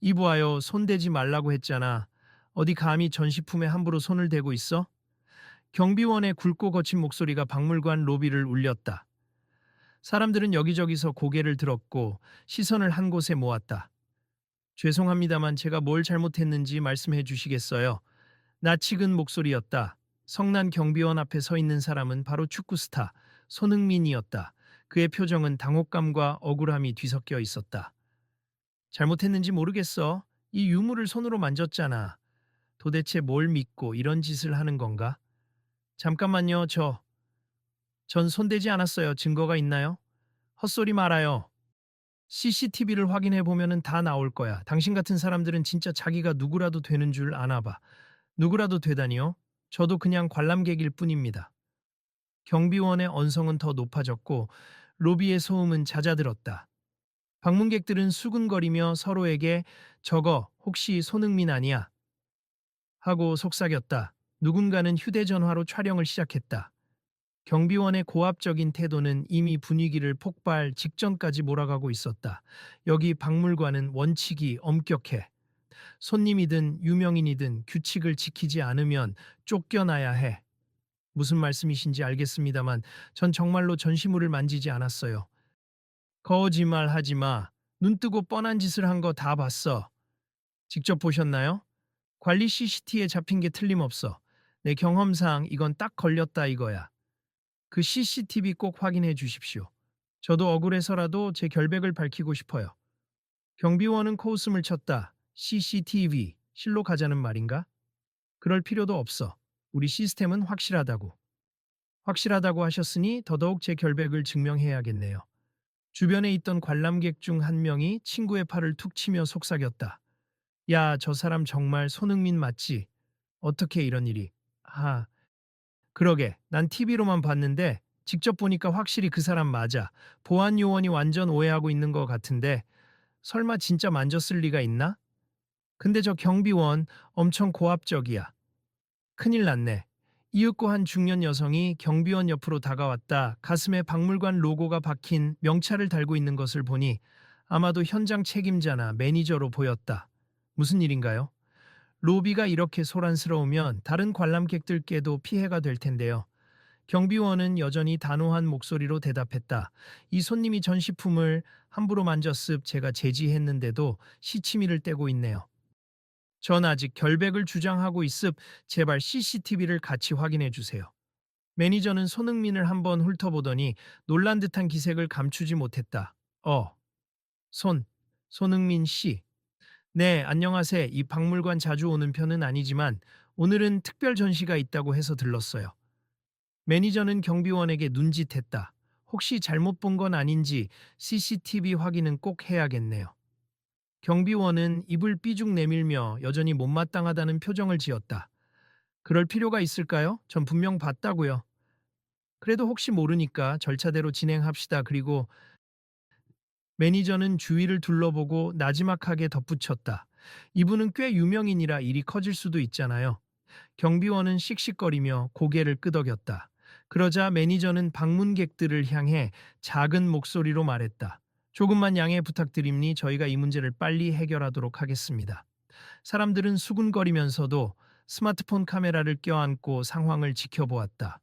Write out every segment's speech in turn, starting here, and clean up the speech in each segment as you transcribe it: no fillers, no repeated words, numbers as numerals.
이보아요, 손대지 말라고 했잖아. 어디 감히 전시품에 함부로 손을 대고 있어? 경비원의 굵고 거친 목소리가 박물관 로비를 울렸다. 사람들은 여기저기서 고개를 들었고 시선을 한 곳에 모았다. 죄송합니다만 제가 뭘 잘못했는지 말씀해 주시겠어요? 낯익은 목소리였다. 성난 경비원 앞에 서 있는 사람은 바로 축구 스타 손흥민이었다. 그의 표정은 당혹감과 억울함이 뒤섞여 있었다. 잘못했는지 모르겠어. 이 유물을 손으로 만졌잖아. 도대체 뭘 믿고 이런 짓을 하는 건가? 잠깐만요, 전 손대지 않았어요. 증거가 있나요? 헛소리 말아요. CCTV를 확인해 보면은 다 나올 거야. 당신 같은 사람들은 진짜 자기가 누구라도 되는 줄 아나 봐. 누구라도 되다니요? 저도 그냥 관람객일 뿐입니다. 경비원의 언성은 더 높아졌고 로비의 소음은 잦아들었다. 방문객들은 수근거리며 서로에게 저거 혹시 손흥민 아니야? 하고 속삭였다. 누군가는 휴대전화로 촬영을 시작했다. 경비원의 고압적인 태도는 이미 분위기를 폭발 직전까지 몰아가고 있었다. 여기 박물관은 원칙이 엄격해. 손님이든 유명인이든 규칙을 지키지 않으면 쫓겨나야 해. 무슨 말씀이신지 알겠습니다만 전 정말로 전시물을 만지지 않았어요. 거짓말 하지 마. 눈 뜨고 뻔한 짓을 한 거 다 봤어. 직접 보셨나요? 관리 CCTV에 잡힌 게 틀림없어. 내 경험상 이건 딱 걸렸다 이거야. 그 CCTV 꼭 확인해 주십시오. 저도 억울해서라도 제 결백을 밝히고 싶어요. 경비원은 코웃음을 쳤다. CCTV, 실로 가자는 말인가? 그럴 필요도 없어. 우리 시스템은 확실하다고. 확실하다고 하셨으니 더더욱 제 결백을 증명해야겠네요. 주변에 있던 관람객 중 한 명이 친구의 팔을 툭 치며 속삭였다. 야, 저 사람 정말 손흥민 맞지? 어떻게 이런 일이? 아, 그러게. 난 TV로만 봤는데 직접 보니까 확실히 그 사람 맞아. 보안 요원이 완전 오해하고 있는 것 같은데 설마 진짜 만졌을 리가 있나? 근데 저 경비원 엄청 고압적이야. 큰일 났네. 이윽고 한 중년 여성이 경비원 옆으로 다가왔다. 가슴에 박물관 로고가 박힌 명찰을 달고 있는 것을 보니 아마도 현장 책임자나 매니저로 보였다. 무슨 일인가요? 로비가 이렇게 소란스러우면 다른 관람객들께도 피해가 될 텐데요. 경비원은 여전히 단호한 목소리로 대답했다. 이 손님이 전시품을 함부로 만졌습 제가 제지했는데도 시치미를 떼고 있네요. 전 아직 결백을 주장하고 있습 제발 CCTV를 같이 확인해 주세요. 매니저는 손흥민을 한번 훑어보더니 놀란 듯한 기색을 감추지 못했다. 손, 손흥민 씨. 네, 안녕하세요. 이 박물관 자주 오는 편은 아니지만 오늘은 특별 전시가 있다고 해서 들렀어요. 매니저는 경비원에게 눈짓했다. 혹시 잘못 본 건 아닌지 CCTV 확인은 꼭 해야겠네요. 경비원은 입을 삐죽 내밀며 여전히 못마땅하다는 표정을 지었다. 그럴 필요가 있을까요? 전 분명 봤다고요. 그래도 혹시 모르니까 절차대로 진행합시다. 그리고 매니저는 주위를 둘러보고 나지막하게 덧붙였다. 이분은 꽤 유명인이라 일이 커질 수도 있잖아요. 경비원은 씩씩거리며 고개를 끄덕였다. 그러자 매니저는 방문객들을 향해 작은 목소리로 말했다. 조금만 양해 부탁드립니 저희가 이 문제를 빨리 해결하도록 하겠습니다. 사람들은 수군거리면서도 스마트폰 카메라를 껴안고 상황을 지켜보았다.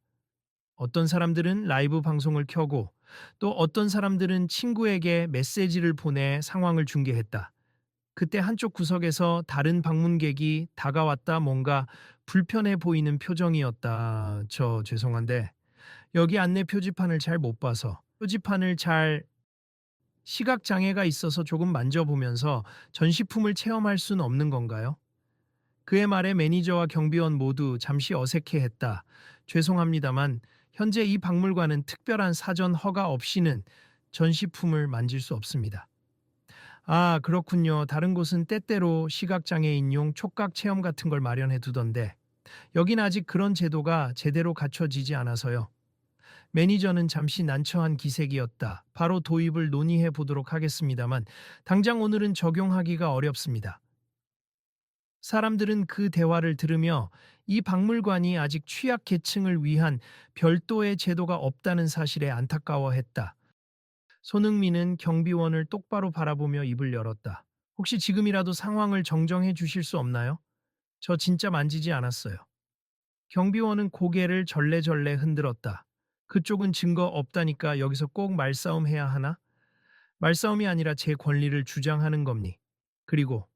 어떤 사람들은 라이브 방송을 켜고 또 어떤 사람들은 친구에게 메시지를 보내 상황을 중계했다. 그때 한쪽 구석에서 다른 방문객이 다가왔다 뭔가 불편해 보이는 표정이었다. 저 죄송한데 여기 안내 표지판을 잘 못 봐서 표지판을 잘 시각 장애가 있어서 조금 만져보면서 전시품을 체험할 순 없는 건가요? 그의 말에 매니저와 경비원 모두 잠시 어색해했다. 죄송합니다만 현재 이 박물관은 특별한 사전 허가 없이는 전시품을 만질 수 없습니다. 아, 그렇군요. 다른 곳은 때때로 시각장애인용 촉각 체험 같은 걸 마련해 두던데 여긴 아직 그런 제도가 제대로 갖춰지지 않아서요. 매니저는 잠시 난처한 기색이었다. 바로 도입을 논의해 보도록 하겠습니다만 당장 오늘은 적용하기가 어렵습니다. 사람들은 그 대화를 들으며 이 박물관이 아직 취약계층을 위한 별도의 제도가 없다는 사실에 안타까워했다. 손흥민은 경비원을 똑바로 바라보며 입을 열었다. 혹시 지금이라도 상황을 정정해 주실 수 없나요? 저 진짜 만지지 않았어요. 경비원은 고개를 절레절레 흔들었다. 그쪽은 증거 없다니까 여기서 꼭 말싸움 해야 하나? 말싸움이 아니라 제 권리를 주장하는 겁니. 그리고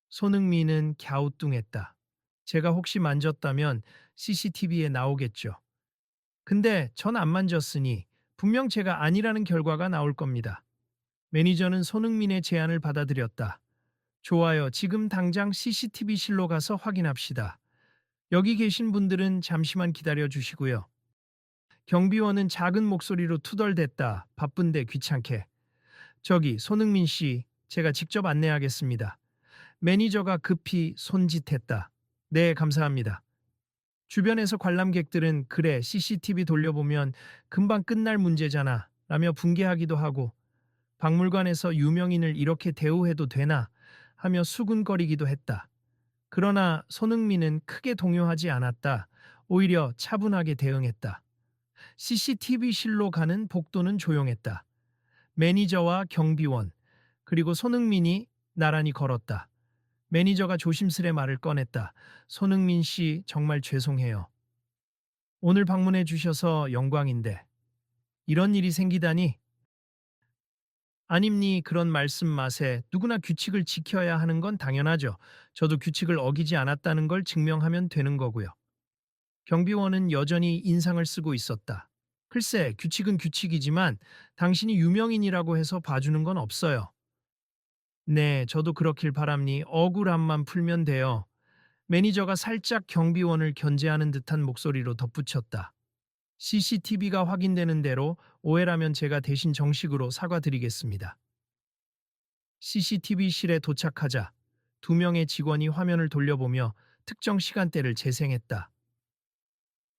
손흥민은 갸우뚱했다. 제가 혹시 만졌다면 CCTV에 나오겠죠. 근데 전 안 만졌으니 분명 제가 아니라는 결과가 나올 겁니다. 매니저는 손흥민의 제안을 받아들였다. 좋아요. 지금 당장 CCTV실로 가서 확인합시다. 여기 계신 분들은 잠시만 기다려 주시고요. 경비원은 작은 목소리로 투덜댔다. 바쁜데 귀찮게. 저기 손흥민 씨, 제가 직접 안내하겠습니다. 매니저가 급히 손짓했다. 네, 감사합니다. 주변에서 관람객들은 그래, CCTV 돌려보면 금방 끝날 문제잖아 라며 분개하기도 하고 박물관에서 유명인을 이렇게 대우해도 되나 하며 수군거리기도 했다. 그러나 손흥민은 크게 동요하지 않았다. 오히려 차분하게 대응했다. CCTV실로 가는 복도는 조용했다. 매니저와 경비원, 그리고 손흥민이 나란히 걸었다. 매니저가 조심스레 말을 꺼냈다. 손흥민 씨, 정말 죄송해요. 오늘 방문해 주셔서 영광인데. 이런 일이 생기다니. 아닙니, 그런 말씀 마세. 누구나 규칙을 지켜야 하는 건 당연하죠. 저도 규칙을 어기지 않았다는 걸 증명하면 되는 거고요. 경비원은 여전히 인상을 쓰고 있었다. 글쎄, 규칙은 규칙이지만 당신이 유명인이라고 해서 봐주는 건 없어요. 네, 저도 그렇길 바랍니. 억울함만 풀면 돼요. 매니저가 살짝 경비원을 견제하는 듯한 목소리로 덧붙였다. CCTV가 확인되는 대로 오해라면 제가 대신 정식으로 사과드리겠습니다. CCTV실에 도착하자 두 명의 직원이 화면을 돌려보며 특정 시간대를 재생했다.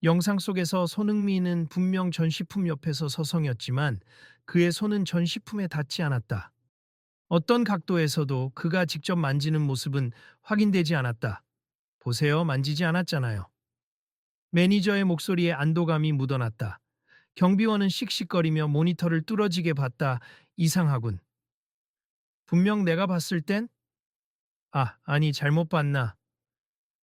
영상 속에서 손흥민은 분명 전시품 옆에서 서성였지만 그의 손은 전시품에 닿지 않았다. 어떤 각도에서도 그가 직접 만지는 모습은 확인되지 않았다. 보세요, 만지지 않았잖아요. 매니저의 목소리에 안도감이 묻어났다. 경비원은 씩씩거리며 모니터를 뚫어지게 봤다. 이상하군. 분명 내가 봤을 땐? 아니 잘못 봤나.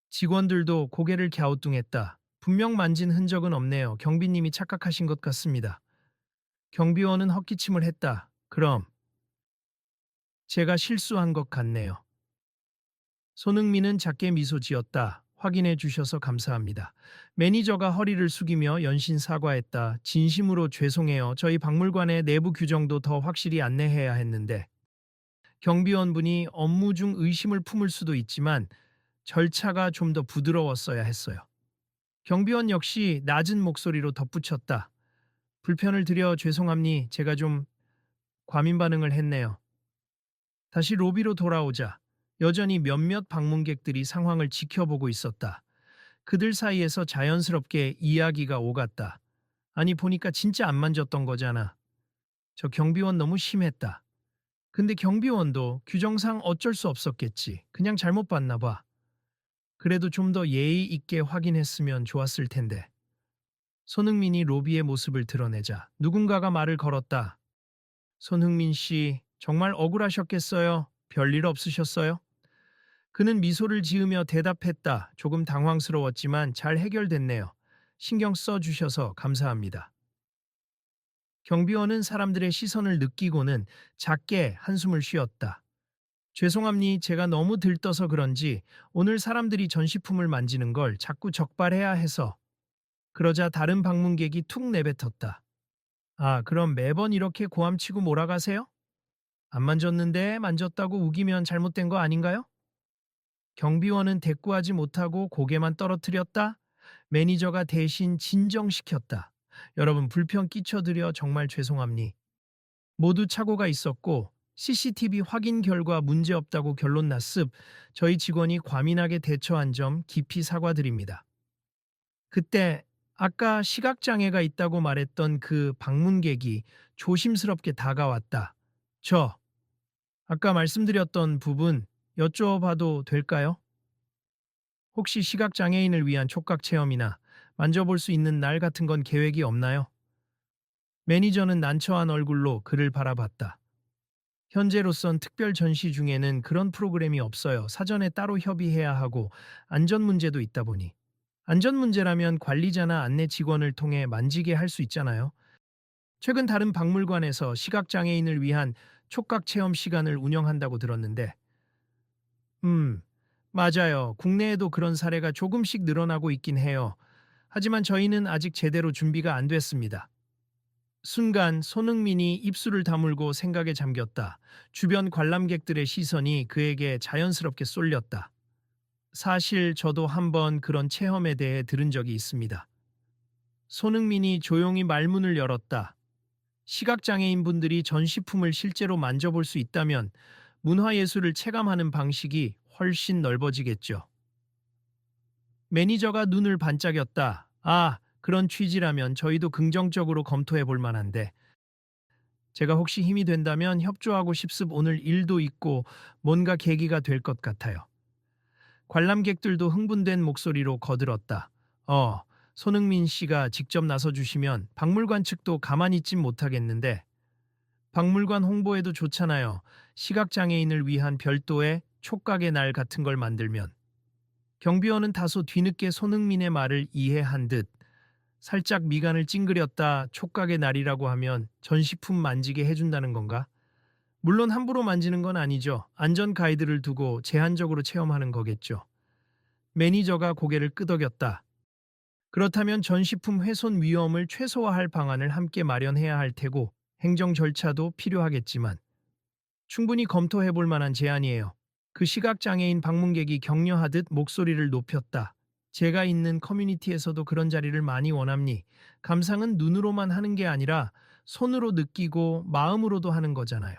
직원들도 고개를 갸우뚱했다. 분명 만진 흔적은 없네요. 경비님이 착각하신 것 같습니다. 경비원은 헛기침을 했다. 그럼 제가 실수한 것 같네요. 손흥민은 작게 미소 지었다. 확인해 주셔서 감사합니다. 매니저가 허리를 숙이며 연신 사과했다. 진심으로 죄송해요. 저희 박물관의 내부 규정도 더 확실히 안내해야 했는데. 경비원분이 업무 중 의심을 품을 수도 있지만 절차가 좀 더 부드러웠어야 했어요. 경비원 역시 낮은 목소리로 덧붙였다. 불편을 드려 죄송합니. 제가 좀 과민 반응을 했네요. 다시 로비로 돌아오자 여전히 몇몇 방문객들이 상황을 지켜보고 있었다. 그들 사이에서 자연스럽게 이야기가 오갔다. 아니 보니까 진짜 안 만졌던 거잖아. 저 경비원 너무 심했다. 근데 경비원도 규정상 어쩔 수 없었겠지. 그냥 잘못 봤나 봐. 그래도 좀 더 예의 있게 확인했으면 좋았을 텐데. 손흥민이 로비의 모습을 드러내자 누군가가 말을 걸었다. 손흥민 씨, 정말 억울하셨겠어요? 별일 없으셨어요? 그는 미소를 지으며 대답했다. 조금 당황스러웠지만 잘 해결됐네요. 신경 써 주셔서 감사합니다. 경비원은 사람들의 시선을 느끼고는 작게 한숨을 쉬었다. 죄송합니. 제가 너무 들떠서 그런지 오늘 사람들이 전시품을 만지는 걸 자꾸 적발해야 해서. 그러자 다른 방문객이 툭 내뱉었다. 그럼 매번 이렇게 고함치고 몰아가세요? 안 만졌는데 만졌다고 우기면 잘못된 거 아닌가요? 경비원은 대꾸하지 못하고 고개만 떨어뜨렸다. 매니저가 대신 진정시켰다. 여러분 불편 끼쳐드려 정말 죄송합니. 모두 착오가 있었고 CCTV 확인 결과 문제없다고 결론 났습. 저희 직원이 과민하게 대처한 점 깊이 사과드립니다. 그때 아까 시각장애가 있다고 말했던 그 방문객이 조심스럽게 다가왔다. 아까 말씀드렸던 부분 여쭤봐도 될까요? 혹시 시각장애인을 위한 촉각 체험이나 만져볼 수 있는 날 같은 건 계획이 없나요? 매니저는 난처한 얼굴로 그를 바라봤다. 현재로선 특별 전시 중에는 그런 프로그램이 없어요. 사전에 따로 협의해야 하고 안전 문제도 있다 보니. 안전 문제라면 관리자나 안내 직원을 통해 만지게 할 수 있잖아요. 최근 다른 박물관에서 시각장애인을 위한 촉각 체험 시간을 운영한다고 들었는데, 음, 맞아요. 국내에도 그런 사례가 조금씩 늘어나고 있긴 해요. 하지만 저희는 아직 제대로 준비가 안 됐습니다. 순간 손흥민이 입술을 다물고 생각에 잠겼다. 주변 관람객들의 시선이 그에게 자연스럽게 쏠렸다. 사실 저도 한번 그런 체험에 대해 들은 적이 있습니다. 손흥민이 조용히 말문을 열었다. 시각장애인 분들이 전시품을 실제로 만져볼 수 있다면 문화예술을 체감하는 방식이 훨씬 넓어지겠죠. 매니저가 눈을 반짝였다. 아, 그런 취지라면 저희도 긍정적으로 검토해 볼 만한데. 제가 혹시 힘이 된다면 협조하고 싶습. 오늘 일도 있고 뭔가 계기가 될 것 같아요. 관람객들도 흥분된 목소리로 거들었다. 손흥민 씨가 직접 나서주시면 박물관 측도 가만히 있진 못하겠는데. 박물관 홍보에도 좋잖아요. 시각장애인을 위한 별도의 촉각의 날 같은 걸 만들면. 경비원은 다소 뒤늦게 손흥민의 말을 이해한 듯 살짝 미간을 찡그렸다. 촉각의 날이라고 하면 전시품 만지게 해준다는 건가? 물론 함부로 만지는 건 아니죠. 안전 가이드를 두고 제한적으로 체험하는 거겠죠. 매니저가 고개를 끄덕였다. 그렇다면 전시품 훼손 위험을 최소화할 방안을 함께 마련해야 할 테고 행정 절차도 필요하겠지만 충분히 검토해 볼 만한 제안이에요. 그 시각장애인 방문객이 격려하듯 목소리를 높였다. 제가 있는 커뮤니티에서도 그런 자리를 많이 원합니. 감상은 눈으로만 하는 게 아니라 손으로 느끼고 마음으로도 하는 거잖아요.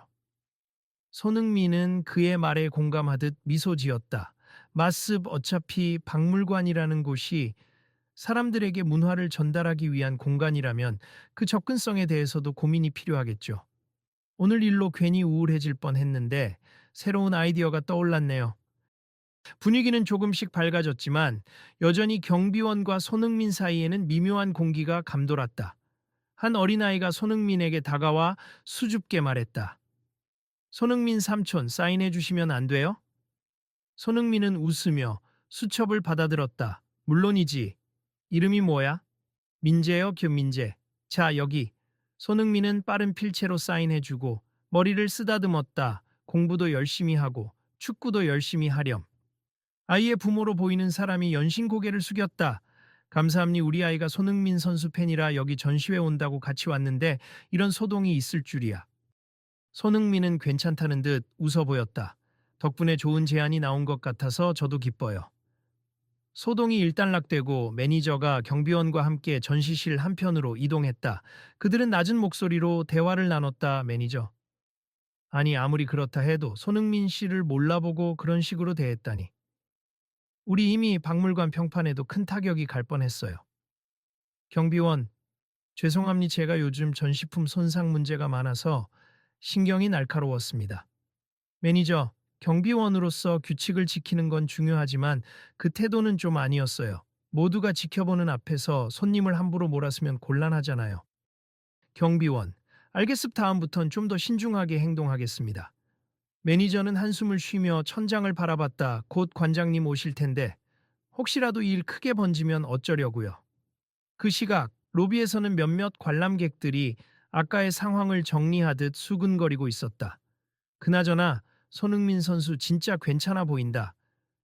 손흥민은 그의 말에 공감하듯 미소 지었다. 마습 어차피 박물관이라는 곳이 사람들에게 문화를 전달하기 위한 공간이라면 그 접근성에 대해서도 고민이 필요하겠죠. 오늘 일로 괜히 우울해질 뻔했는데 새로운 아이디어가 떠올랐네요. 분위기는 조금씩 밝아졌지만 여전히 경비원과 손흥민 사이에는 미묘한 공기가 감돌았다. 한 어린아이가 손흥민에게 다가와 수줍게 말했다. 손흥민 삼촌 사인해 주시면 안 돼요? 손흥민은 웃으며 수첩을 받아들었다. 물론이지. 이름이 뭐야? 민재요, 김민재. 자, 여기. 손흥민은 빠른 필체로 사인해주고 머리를 쓰다듬었다. 공부도 열심히 하고 축구도 열심히 하렴. 아이의 부모로 보이는 사람이 연신 고개를 숙였다. 감사합니 우리 아이가 손흥민 선수 팬이라 여기 전시회 온다고 같이 왔는데 이런 소동이 있을 줄이야. 손흥민은 괜찮다는 듯 웃어 보였다. 덕분에 좋은 제안이 나온 것 같아서 저도 기뻐요. 소동이 일단락되고 매니저가 경비원과 함께 전시실 한편으로 이동했다. 그들은 낮은 목소리로 대화를 나눴다. 매니저. 아니 아무리 그렇다 해도 손흥민 씨를 몰라보고 그런 식으로 대했다니. 우리 이미 박물관 평판에도 큰 타격이 갈 뻔했어요. 경비원. 죄송합니 제가 요즘 전시품 손상 문제가 많아서 신경이 날카로웠습니다. 매니저. 경비원으로서 규칙을 지키는 건 중요하지만 그 태도는 좀 아니었어요. 모두가 지켜보는 앞에서 손님을 함부로 몰았으면 곤란하잖아요. 경비원. 알겠습니다. 다음부턴 좀 더 신중하게 행동하겠습니다. 매니저는 한숨을 쉬며 천장을 바라봤다. 곧 관장님 오실 텐데 혹시라도 일 크게 번지면 어쩌려고요. 그 시각 로비에서는 몇몇 관람객들이 아까의 상황을 정리하듯 수근거리고 있었다. 그나저나 손흥민 선수 진짜 괜찮아 보인다.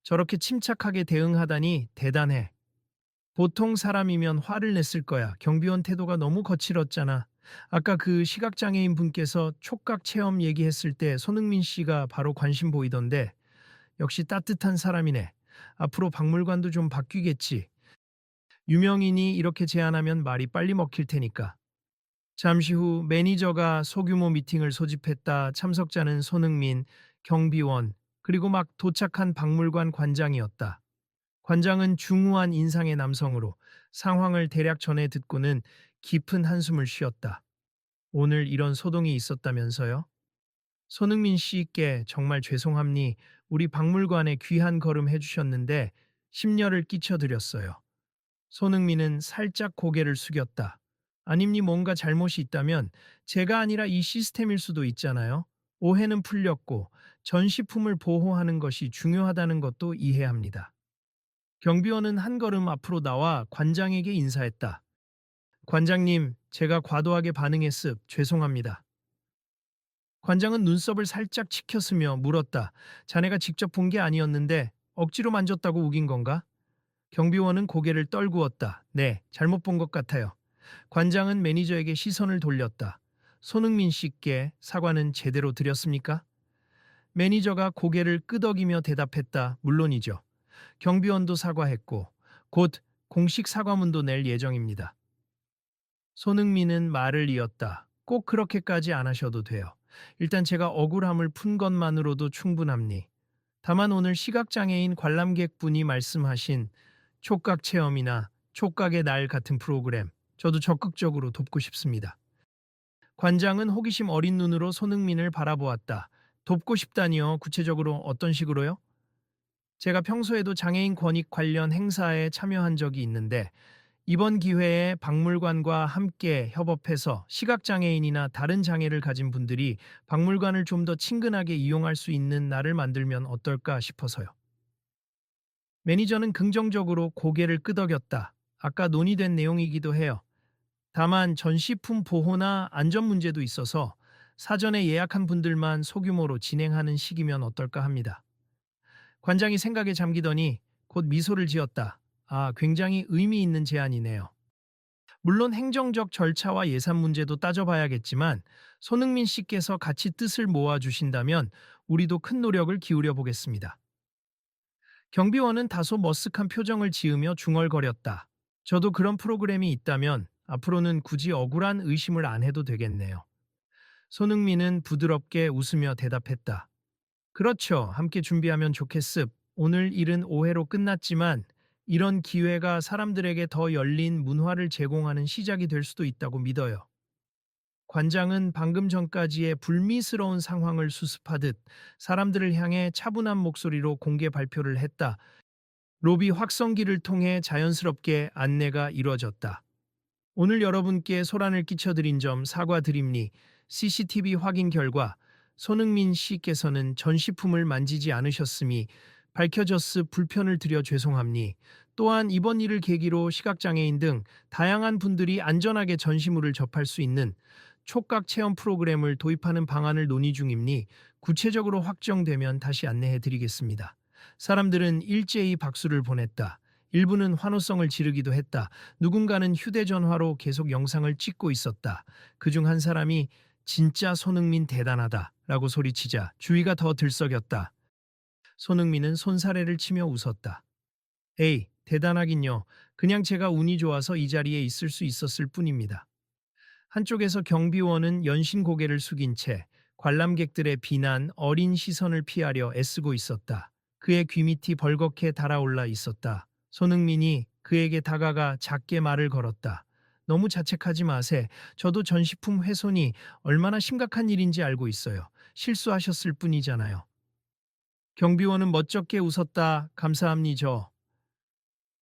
저렇게 침착하게 대응하다니 대단해. 보통 사람이면 화를 냈을 거야. 경비원 태도가 너무 거칠었잖아. 아까 그 시각장애인 분께서 촉각 체험 얘기했을 때 손흥민 씨가 바로 관심 보이던데 역시 따뜻한 사람이네. 앞으로 박물관도 좀 바뀌겠지. 유명인이 이렇게 제안하면 말이 빨리 먹힐 테니까. 잠시 후 매니저가 소규모 미팅을 소집했다. 참석자는 손흥민, 경비원, 그리고 막 도착한 박물관 관장이었다. 관장은 중후한 인상의 남성으로 상황을 대략 전해 듣고는 깊은 한숨을 쉬었다. 오늘 이런 소동이 있었다면서요? 손흥민 씨께 정말 죄송합니. 우리 박물관에 귀한 걸음 해주셨는데 심려를 끼쳐드렸어요. 손흥민은 살짝 고개를 숙였다. 아님니 뭔가 잘못이 있다면 제가 아니라 이 시스템일 수도 있잖아요. 오해는 풀렸고 전시품을 보호하는 것이 중요하다는 것도 이해합니다. 경비원은 한 걸음 앞으로 나와 관장에게 인사했다. 관장님, 제가 과도하게 반응했습 죄송합니다. 관장은 눈썹을 살짝 치켰으며 물었다. 자네가 직접 본 게 아니었는데 억지로 만졌다고 우긴 건가? 경비원은 고개를 떨구었다. 네, 잘못 본 것 같아요. 관장은 매니저에게 시선을 돌렸다. 손흥민 씨께 사과는 제대로 드렸습니까? 매니저가 고개를 끄덕이며 대답했다. 물론이죠. 경비원도 사과했고 곧 공식 사과문도 낼 예정입니다. 손흥민은 말을 이었다. 꼭 그렇게까지 안 하셔도 돼요. 일단 제가 억울함을 푼 것만으로도 충분합니. 다만 오늘 시각장애인 관람객분이 말씀하신 촉각 체험이나 촉각의 날 같은 프로그램, 저도 적극적으로 돕고 싶습니다. 관장은 호기심 어린 눈으로 손흥민을 바라보았다. 돕고 싶다니요? 구체적으로 어떤 식으로요? 제가 평소에도 장애인 권익 관련 행사에 참여한 적이 있는데 이번 기회에 박물관과 함께 협업해서 시각장애인이나 다른 장애를 가진 분들이 박물관을 좀 더 친근하게 이용할 수 있는 날을 만들면 어떨까 싶어서요. 매니저는 긍정적으로 고개를 끄덕였다. 아까 논의된 내용이기도 해요. 다만 전시품 보호나 안전 문제도 있어서 사전에 예약한 분들만 소규모로 진행하는 식이면 어떨까 합니다. 관장이 생각에 잠기더니 곧 미소를 지었다. 아, 굉장히 의미 있는 제안이네요. 물론 행정적 절차와 예산 문제도 따져봐야겠지만 손흥민 씨께서 같이 뜻을 모아주신다면 우리도 큰 노력을 기울여 보겠습니다. 경비원은 다소 머쓱한 표정을 지으며 중얼거렸다. 저도 그런 프로그램이 있다면 앞으로는 굳이 억울한 의심을 안 해도 되겠네요. 손흥민은 부드럽게 웃으며 대답했다. 그렇죠. 함께 준비하면 좋겠습. 오늘 일은 오해로 끝났지만 이런 기회가 사람들에게 더 열린 문화를 제공하는 시작이 될 수도 있다고 믿어요. 관장은 방금 전까지의 불미스러운 상황을 수습하듯 사람들을 향해 차분한 목소리로 공개 발표를 했다. 로비 확성기를 통해 자연스럽게 안내가 이루어졌다. 오늘 여러분께 소란을 끼쳐드린 점 사과드립니. CCTV 확인 결과 손흥민 씨께서는 전시품을 만지지 않으셨음이 밝혀졌으 불편을 드려 죄송합니. 또한 이번 일을 계기로 시각장애인 등 다양한 분들이 안전하게 전시물을 접할 수 있는 촉각 체험 프로그램을 도입하는 방안을 논의 중입니. 구체적으로 확정되면 다시 안내해 드리겠습니다. 사람들은 일제히 박수를 보냈다. 일부는 환호성을 지르기도 했다. 누군가는 휴대전화로 계속 영상을 찍고 있었다. 그중 한 사람이 진짜 손흥민 대단하다 라고 소리치자 주위가 더 들썩였다. 손흥민은 손사래를 치며 웃었다. 에이, 대단하긴요. 그냥 제가 운이 좋아서 이 자리에 있을 수 있었을 뿐입니다. 한쪽에서 경비원은 연신 고개를 숙인 채 관람객들의 비난, 어린 시선을 피하려 애쓰고 있었다. 그의 귀밑이 벌겋게 달아올라 있었다. 손흥민이 그에게 다가가 작게 말을 걸었다. 너무 자책하지 마세. 저도 전시품 훼손이 얼마나 심각한 일인지 알고 있어요. 실수하셨을 뿐이잖아요. 경비원은 멋쩍게 웃었다. 감사합니다.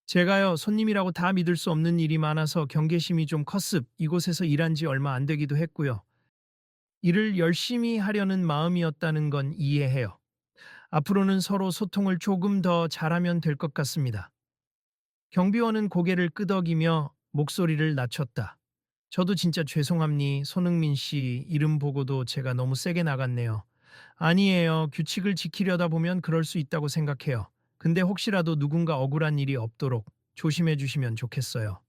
제가요, 손님이라고 다 믿을 수 없는 일이 많아서 경계심이 좀 컸습. 이곳에서 일한 지 얼마 안 되기도 했고요. 일을 열심히 하려는 마음이었다는 건 이해해요. 앞으로는 서로 소통을 조금 더 잘하면 될 것 같습니다. 경비원은 고개를 끄덕이며 목소리를 낮췄다. 저도 진짜 죄송합니. 손흥민 씨 이름 보고도 제가 너무 세게 나갔네요. 아니에요. 규칙을 지키려다 보면 그럴 수 있다고 생각해요. 근데 혹시라도 누군가 억울한 일이 없도록 조심해 주시면 좋겠어요.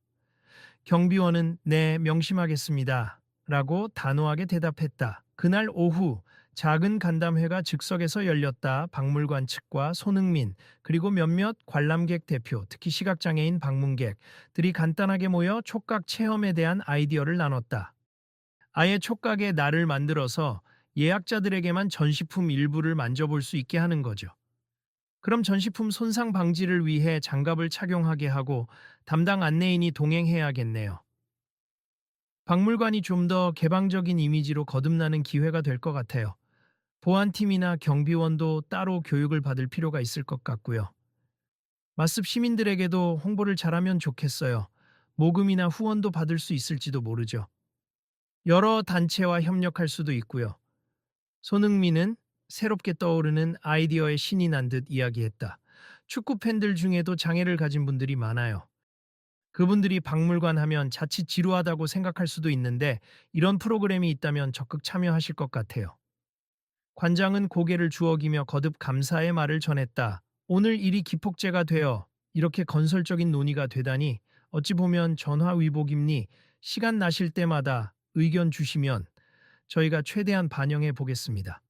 경비원은 네, 명심하겠습니다. 라고 단호하게 대답했다. 그날 오후 작은 간담회가 즉석에서 열렸다. 박물관 측과 손흥민, 그리고 몇몇 관람객 대표, 특히 시각장애인 방문객들이 간단하게 모여 촉각 체험에 대한 아이디어를 나눴다. 아예 촉각의 날을 만들어서 예약자들에게만 전시품 일부를 만져볼 수 있게 하는 거죠. 그럼 전시품 손상 방지를 위해 장갑을 착용하게 하고 담당 안내인이 동행해야겠네요. 박물관이 좀 더 개방적인 이미지로 거듭나는 기회가 될 것 같아요. 보안팀이나 경비원도 따로 교육을 받을 필요가 있을 것 같고요. 마습 시민들에게도 홍보를 잘하면 좋겠어요. 모금이나 후원도 받을 수 있을지도 모르죠. 여러 단체와 협력할 수도 있고요. 손흥민은 새롭게 떠오르는 아이디어에 신이 난 듯 이야기했다. 축구 팬들 중에도 장애를 가진 분들이 많아요. 그분들이 박물관 하면 자칫 지루하다고 생각할 수도 있는데 이런 프로그램이 있다면 적극 참여하실 것 같아요. 관장은 고개를 주워기며 거듭 감사의 말을 전했다. 오늘 일이 기폭제가 되어 이렇게 건설적인 논의가 되다니 어찌 보면 전화위복입니. 시간 나실 때마다 의견 주시면 저희가 최대한 반영해 보겠습니다.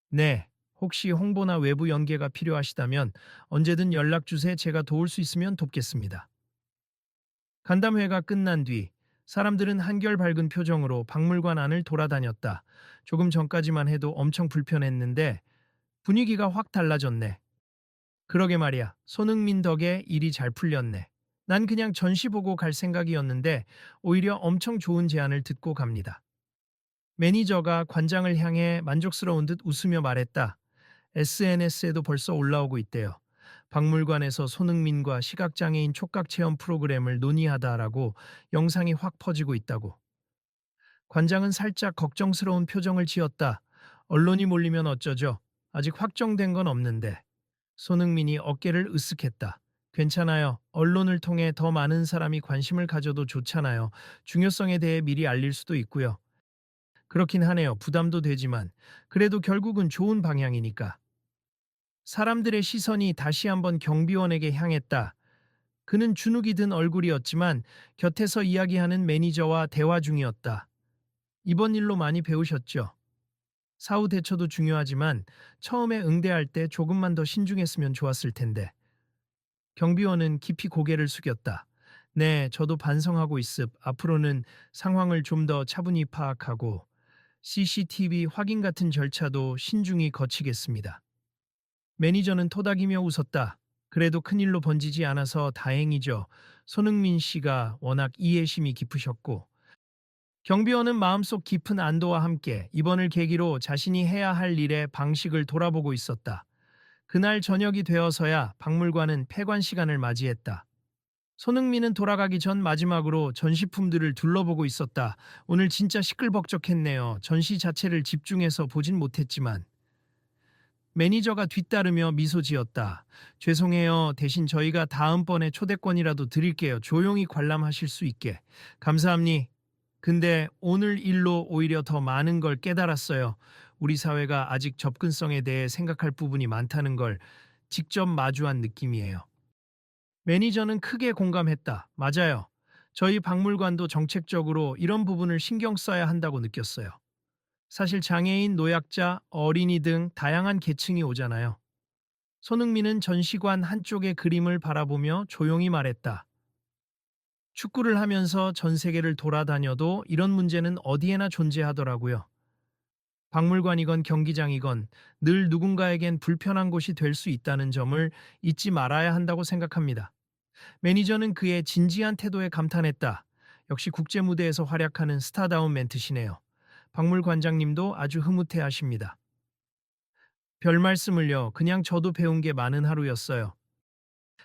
네, 혹시 홍보나 외부 연계가 필요하시다면 언제든 연락 주세요. 제가 도울 수 있으면 돕겠습니다. 간담회가 끝난 뒤 사람들은 한결 밝은 표정으로 박물관 안을 돌아다녔다. 조금 전까지만 해도 엄청 불편했는데 분위기가 확 달라졌네. 그러게 말이야. 손흥민 덕에 일이 잘 풀렸네. 난 그냥 전시 보고 갈 생각이었는데 오히려 엄청 좋은 제안을 듣고 갑니다. 매니저가 관장을 향해 만족스러운 듯 웃으며 말했다. SNS에도 벌써 올라오고 있대요. 박물관에서 손흥민과 시각장애인 촉각 체험 프로그램을 논의하다라고 영상이 확 퍼지고 있다고. 관장은 살짝 걱정스러운 표정을 지었다. 언론이 몰리면 어쩌죠? 아직 확정된 건 없는데. 손흥민이 어깨를 으쓱했다. 괜찮아요. 언론을 통해 더 많은 사람이 관심을 가져도 좋잖아요. 중요성에 대해 미리 알릴 수도 있고요. 그렇긴 하네요. 부담도 되지만. 그래도 결국은 좋은 방향이니까. 사람들의 시선이 다시 한번 경비원에게 향했다. 그는 주눅이 든 얼굴이었지만 곁에서 이야기하는 매니저와 대화 중이었다. 이번 일로 많이 배우셨죠? 사후 대처도 중요하지만 처음에 응대할 때 조금만 더 신중했으면 좋았을 텐데. 경비원은 깊이 고개를 숙였다. 네, 저도 반성하고 있습. 앞으로는 상황을 좀 더 차분히 파악하고 CCTV 확인 같은 절차도 신중히 거치겠습니다. 매니저는 토닥이며 웃었다. 그래도 큰일로 번지지 않아서 다행이죠. 손흥민 씨가 워낙 이해심이 깊으셨고 경비원은 마음속 깊은 안도와 함께 이번을 계기로 자신이 해야 할 일의 방식을 돌아보고 있었다. 그날 저녁이 되어서야 박물관은 폐관 시간을 맞이했다. 손흥민은 돌아가기 전 마지막으로 전시품들을 둘러보고 있었다. 오늘 진짜 시끌벅적했네요. 전시 자체를 집중해서 보진 못했지만. 매니저가 뒤따르며 미소 지었다. 죄송해요. 대신 저희가 다음번에 초대권이라도 드릴게요. 조용히 관람하실 수 있게. 감사합니. 근데 오늘 일로 오히려 더 많은 걸 깨달았어요. 우리 사회가 아직 접근성에 대해 생각할 부분이 많다는 걸 직접 마주한 느낌이에요. 매니저는 크게 공감했다. 맞아요. 저희 박물관도 정책적으로 이런 부분을 신경 써야 한다고 느꼈어요. 사실 장애인, 노약자, 어린이 등 다양한 계층이 오잖아요. 손흥민은 전시관 한쪽의 그림을 바라보며 조용히 말했다. 축구를 하면서 전 세계를 돌아다녀도 이런 문제는 어디에나 존재하더라고요. 박물관이건 경기장이건 늘 누군가에겐 불편한 곳이 될 수 있다는 점을 잊지 말아야 한다고 생각합니다. 매니저는 그의 진지한 태도에 감탄했다. 역시 국제 무대에서 활약하는 스타다운 멘트시네요. 박물관장님도 아주 흐뭇해 하십니다. 별 말씀을요. 그냥 저도 배운 게 많은 하루였어요.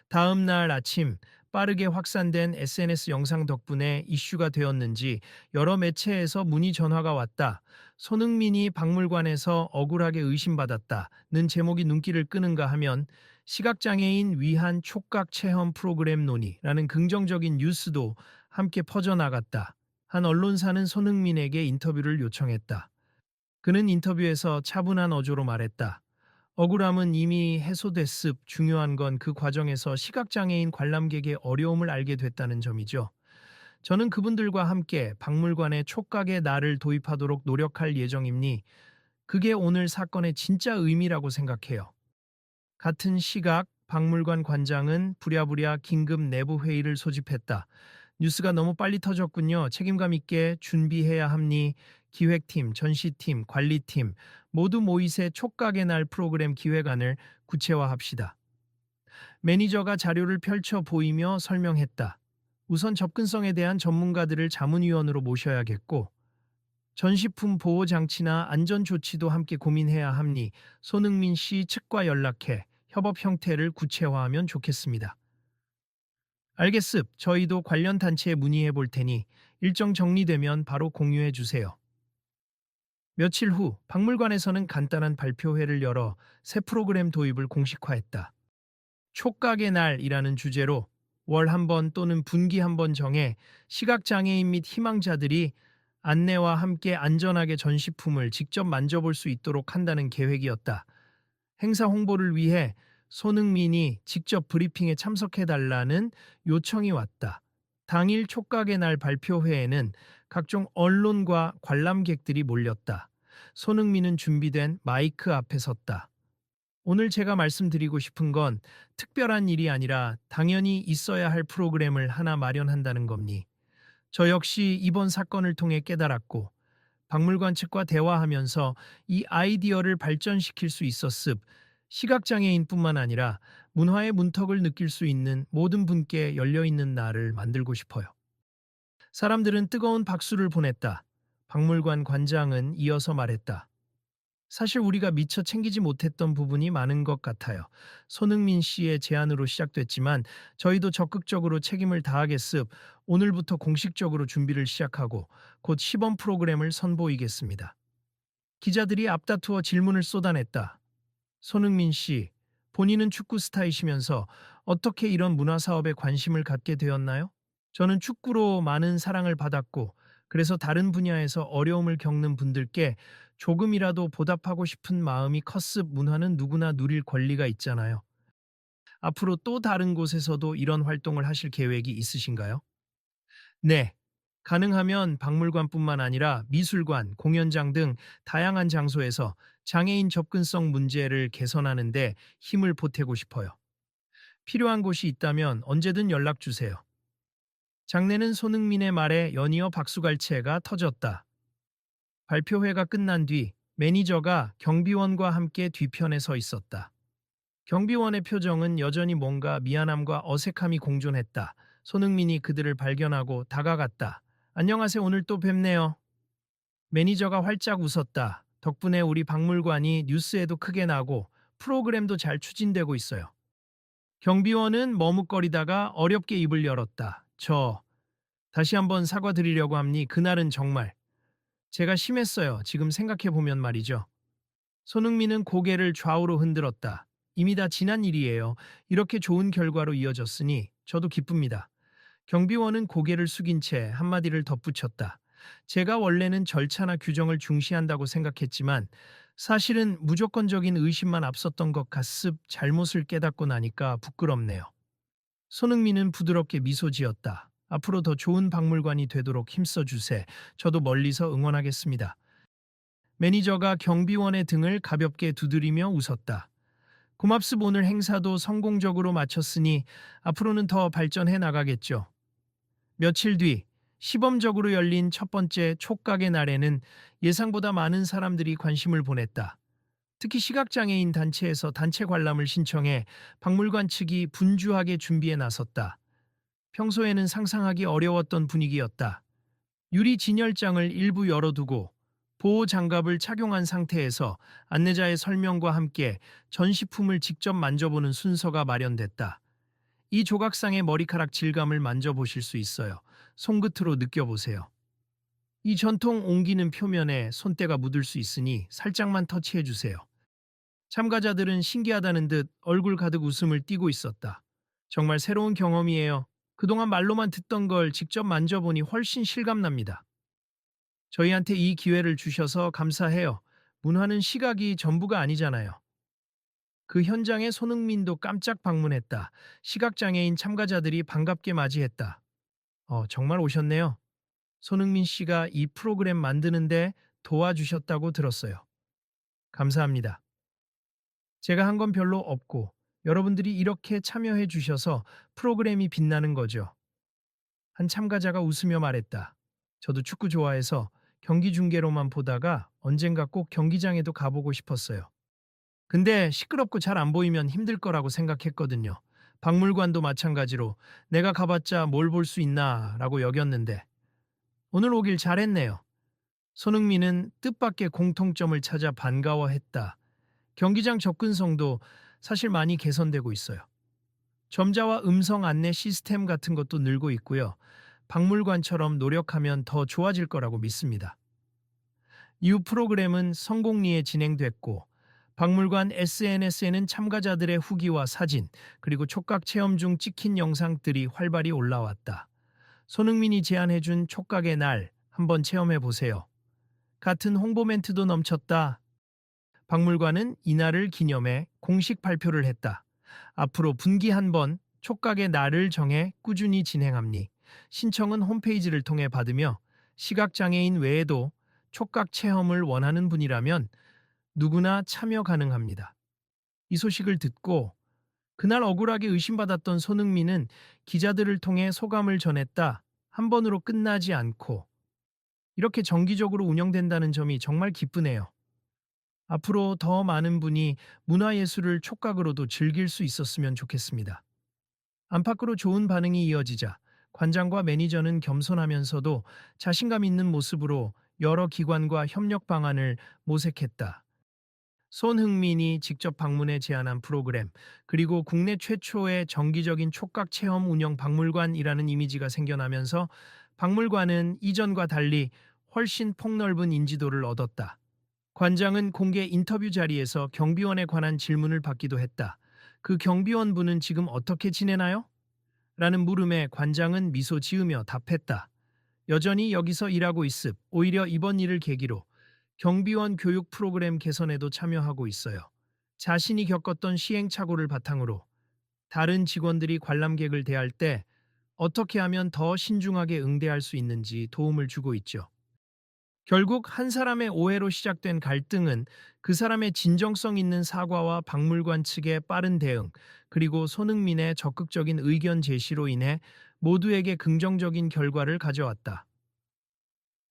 다음 날 아침 빠르게 확산된 SNS 영상 덕분에 이슈가 되었는지 여러 매체에서 문의 전화가 왔다. 손흥민이 박물관에서 억울하게 의심받았다는 제목이 눈길을 끄는가 하면 시각장애인 위한 촉각 체험 프로그램 논의라는 긍정적인 뉴스도 함께 퍼져나갔다. 한 언론사는 손흥민에게 인터뷰를 요청했다. 그는 인터뷰에서 차분한 어조로 말했다. 억울함은 이미 해소됐습. 중요한 건 그 과정에서 시각장애인 관람객의 어려움을 알게 됐다는 점이죠. 저는 그분들과 함께 박물관에 촉각의 날을 도입하도록 노력할 예정이니 그게 오늘 사건의 진짜 의미라고 생각해요. 같은 시각 박물관 관장은 부랴부랴 긴급 내부 회의를 소집했다. 뉴스가 너무 빨리 터졌군요. 책임감 있게 준비해야 합니. 기획팀, 전시팀, 관리팀 모두 모이세 촉각의 날 프로그램 기획안을 구체화합시다. 매니저가 자료를 펼쳐 보이며 설명했다. 우선 접근성에 대한 전문가들을 자문위원으로 모셔야겠고 전시품 보호 장치나 안전 조치도 함께 고민해야 합니. 손흥민 씨 측과 연락해 협업 형태를 구체화하면 좋겠습니다. 알겠습. 저희도 관련 단체에 문의해 볼 테니 일정 정리되면 바로 공유해 주세요. 며칠 후 박물관에서는 간단한 발표회를 열어 새 프로그램 도입을 공식화했다. 촉각의 날이라는 주제로 월 한 번 또는 분기 한 번 정해 시각장애인 및 희망자들이 안내와 함께 안전하게 전시품을 직접 만져볼 수 있도록 한다는 계획이었다. 행사 홍보를 위해 손흥민이 직접 브리핑에 참석해달라는 요청이 왔다. 당일 촉각의 날 발표회에는 각종 언론과 관람객들이 몰렸다. 손흥민은 준비된 마이크 앞에 섰다. 오늘 제가 말씀드리고 싶은 건 특별한 일이 아니라 당연히 있어야 할 프로그램을 하나 마련한다는 겁니. 저 역시 이번 사건을 통해 깨달았고 박물관 측과 대화하면서 이 아이디어를 발전시킬 수 있었습. 시각장애인뿐만 아니라 문화의 문턱을 느낄 수 있는 모든 분께 열려있는 날을 만들고 싶어요. 사람들은 뜨거운 박수를 보냈다. 박물관 관장은 이어서 말했다. 사실 우리가 미처 챙기지 못했던 부분이 많은 것 같아요. 손흥민 씨의 제안으로 시작됐지만 저희도 적극적으로 책임을 다하겠습. 오늘부터 공식적으로 준비를 시작하고 곧 시범 프로그램을 선보이겠습니다. 기자들이 앞다투어 질문을 쏟아냈다. 손흥민 씨, 본인은 축구 스타이시면서 어떻게 이런 문화 사업에 관심을 갖게 되었나요? 저는 축구로 많은 사랑을 받았고, 그래서 다른 분야에서 어려움을 겪는 분들께 조금이라도 보답하고 싶은 마음이 컸습. 문화는 누구나 누릴 권리가 있잖아요. 앞으로 또 다른 곳에서도 이런 활동을 하실 계획이 있으신가요? 네. 가능하면 박물관뿐만 아니라 미술관, 공연장 등 다양한 장소에서 장애인 접근성 문제를 개선하는 데 힘을 보태고 싶어요. 필요한 곳이 있다면 언제든 연락 주세요. 장례는 손흥민의 말에 연이어 박수갈채가 터졌다. 발표회가 끝난 뒤 매니저가 경비원과 함께 뒤편에 서 있었다. 경비원의 표정은 여전히 뭔가 미안함과 어색함이 공존했다. 손흥민이 그들을 발견하고 다가갔다. 안녕하세요. 오늘 또 뵙네요. 매니저가 활짝 웃었다. 덕분에 우리 박물관이 뉴스에도 크게 나고 프로그램도 잘 추진되고 있어요. 경비원은 머뭇거리다가 어렵게 입을 열었다. 다시 한번 사과드리려고 합니. 그날은 정말 제가 심했어요. 지금 생각해보면 말이죠. 손흥민은 고개를 좌우로 흔들었다. 이미 다 지난 일이에요. 이렇게 좋은 결과로 이어졌으니 저도 기쁩니다. 경비원은 고개를 숙인 채 한마디를 덧붙였다. 제가 원래는 절차나 규정을 중시한다고 생각했지만 사실은 무조건적인 의심만 앞섰던 것 같습. 잘못을 깨닫고 나니까 부끄럽네요. 손흥민은 부드럽게 미소 지었다. 앞으로 더 좋은 박물관이 되도록 힘써 주세. 저도 멀리서 응원하겠습니다. 매니저가 경비원의 등을 가볍게 두드리며 웃었다. 고맙습. 오늘 행사도 성공적으로 마쳤으니 앞으로는 더 발전해 나가겠죠. 며칠 뒤 시범적으로 열린 첫 번째 촉각의 날에는 예상보다 많은 사람들이 관심을 보냈다. 특히 시각장애인 단체에서 단체 관람을 신청해 박물관 측이 분주하게 준비에 나섰다. 평소에는 상상하기 어려웠던 분위기였다. 유리 진열장을 일부 열어두고 보호 장갑을 착용한 상태에서 안내자의 설명과 함께 전시품을 직접 만져보는 순서가 마련됐다. 이 조각상의 머리카락 질감을 만져보실 수 있어요. 손끝으로 느껴보세요. 이 전통 옹기는 표면에 손때가 묻을 수 있으니 살짝만 터치해주세요. 참가자들은 신기하다는 듯 얼굴 가득 웃음을 띠고 있었다. 정말 새로운 경험이에요. 그동안 말로만 듣던 걸 직접 만져보니 훨씬 실감납니다. 저희한테 이 기회를 주셔서 감사해요. 문화는 시각이 전부가 아니잖아요. 그 현장에 손흥민도 깜짝 방문했다. 시각장애인 참가자들이 반갑게 맞이했다. 정말 오셨네요. 손흥민 씨가 이 프로그램 만드는데 도와주셨다고 들었어요. 감사합니다. 제가 한 건 별로 없고 여러분들이 이렇게 참여해 주셔서 프로그램이 빛나는 거죠. 한 참가자가 웃으며 말했다. 저도 축구 좋아해서 경기 중계로만 보다가 언젠가 꼭 경기장에도 가보고 싶었어요. 근데 시끄럽고 잘 안 보이면 힘들 거라고 생각했거든요. 박물관도 마찬가지로 내가 가봤자 뭘 볼 수 있나 라고 여겼는데 오늘 오길 잘했네요. 손흥민은 뜻밖의 공통점을 찾아 반가워했다. 경기장 접근성도 사실 많이 개선되고 있어요. 점자와 음성 안내 시스템 같은 것도 늘고 있고요. 박물관처럼 노력하면 더 좋아질 거라고 믿습니다. 이후 프로그램은 성공리에 진행됐고 박물관 SNS에는 참가자들의 후기와 사진, 그리고 촉각 체험 중 찍힌 영상들이 활발히 올라왔다. 손흥민이 제안해준 촉각의 날 한번 체험해 보세요. 같은 홍보 멘트도 넘쳤다. 박물관은 이날을 기념해 공식 발표를 했다. 앞으로 분기 한 번 촉각의 날을 정해 꾸준히 진행합니. 신청은 홈페이지를 통해 받으며 시각장애인 외에도 촉각 체험을 원하는 분이라면 누구나 참여 가능합니다. 이 소식을 듣고 그날 억울하게 의심받았던 손흥민은 기자들을 통해 소감을 전했다. 한 번으로 끝나지 않고 이렇게 정기적으로 운영된다는 점이 정말 기쁘네요. 앞으로 더 많은 분이 문화예술을 촉각으로도 즐길 수 있었으면 좋겠습니다. 안팎으로 좋은 반응이 이어지자 관장과 매니저는 겸손하면서도 자신감 있는 모습으로 여러 기관과 협력 방안을 모색했다. 손흥민이 직접 방문해 제안한 프로그램, 그리고 국내 최초의 정기적인 촉각 체험 운영 박물관이라는 이미지가 생겨나면서 박물관은 이전과 달리 훨씬 폭넓은 인지도를 얻었다. 관장은 공개 인터뷰 자리에서 경비원에 관한 질문을 받기도 했다. 그 경비원분은 지금 어떻게 지내나요? 라는 물음에 관장은 미소 지으며 답했다. 여전히 여기서 일하고 있습. 오히려 이번 일을 계기로 경비원 교육 프로그램 개선에도 참여하고 있어요. 자신이 겪었던 시행착오를 바탕으로 다른 직원들이 관람객을 대할 때 어떻게 하면 더 신중하게 응대할 수 있는지 도움을 주고 있죠. 결국 한 사람의 오해로 시작된 갈등은 그 사람의 진정성 있는 사과와 박물관 측의 빠른 대응, 그리고 손흥민의 적극적인 의견 제시로 인해 모두에게 긍정적인 결과를 가져왔다.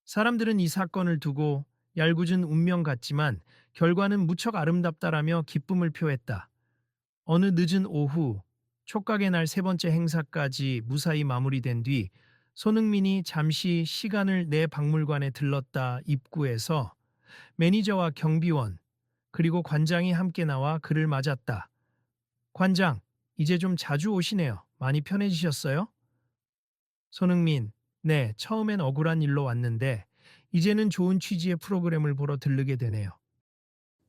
사람들은 이 사건을 두고 얄궂은 운명 같지만 결과는 무척 아름답다라며 기쁨을 표했다. 어느 늦은 오후, 촉각의 날 세 번째 행사까지 무사히 마무리된 뒤 손흥민이 잠시 시간을 내 박물관에 들렀다. 입구에서 매니저와 경비원, 그리고 관장이 함께 나와 그를 맞았다. 관장, 이제 좀 자주 오시네요. 많이 편해지셨어요? 손흥민, 네, 처음엔 억울한 일로 왔는데 이제는 좋은 취지의 프로그램을 보러 들르게 되네요.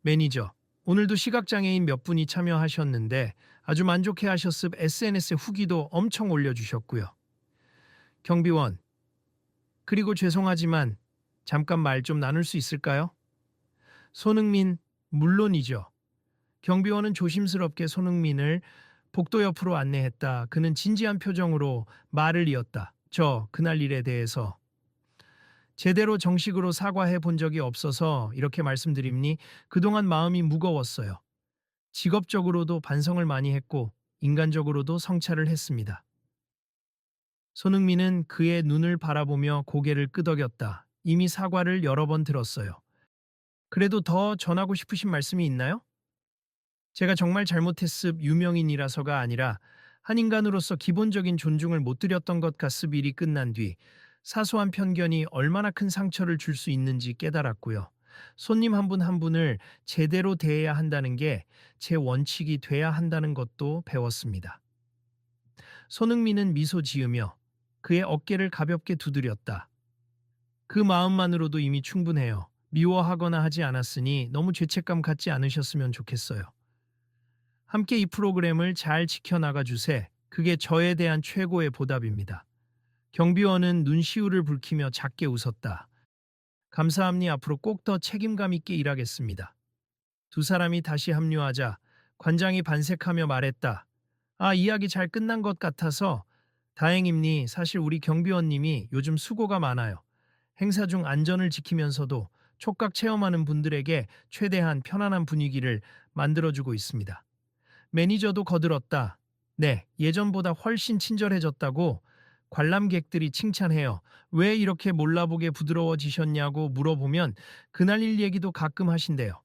매니저, 오늘도 시각장애인 몇 분이 참여하셨는데 아주 만족해 하셨습. SNS에 후기도 엄청 올려주셨고요. 경비원, 그리고 죄송하지만 잠깐 말 좀 나눌 수 있을까요? 손흥민, 물론이죠. 경비원은 조심스럽게 손흥민을 복도 옆으로 안내했다. 그는 진지한 표정으로 말을 이었다. 저 그날 일에 대해서 제대로 정식으로 사과해 본 적이 없어서 이렇게 말씀드립니. 그동안 마음이 무거웠어요. 직업적으로도 반성을 많이 했고 인간적으로도 성찰을 했습니다. 손흥민은 그의 눈을 바라보며 고개를 끄덕였다. 이미 사과를 여러 번 들었어요. 그래도 더 전하고 싶으신 말씀이 있나요? 제가 정말 잘못했습. 유명인이라서가 아니라 한 인간으로서 기본적인 존중을 못 드렸던 것 같습. 일이 끝난 뒤 사소한 편견이 얼마나 큰 상처를 줄 수 있는지 깨달았고요. 손님 한 분 한 분을 제대로 대해야 한다는 게 제 원칙이 돼야 한다는 것도 배웠습니다. 손흥민은 미소 지으며 그의 어깨를 가볍게 두드렸다. 그 마음만으로도 이미 충분해요. 미워하거나 하지 않았으니 너무 죄책감 갖지 않으셨으면 좋겠어요. 함께 이 프로그램을 잘 지켜나가 주세. 그게 저에 대한 최고의 보답입니다. 경비원은 눈시울을 붉히며 작게 웃었다. 감사합니. 앞으로 꼭 더 책임감 있게 일하겠습니다. 두 사람이 다시 합류하자 관장이 반색하며 말했다. 아, 이야기 잘 끝난 것 같아서 다행입니. 사실 우리 경비원님이 요즘 수고가 많아요. 행사 중 안전을 지키면서도 촉각 체험하는 분들에게 최대한 편안한 분위기를 만들어주고 있습니다. 매니저도 거들었다. 네, 예전보다 훨씬 친절해졌다고 관람객들이 칭찬해요. 왜 이렇게 몰라보게 부드러워지셨냐고 물어보면 그날 일 얘기도 가끔 하신대요.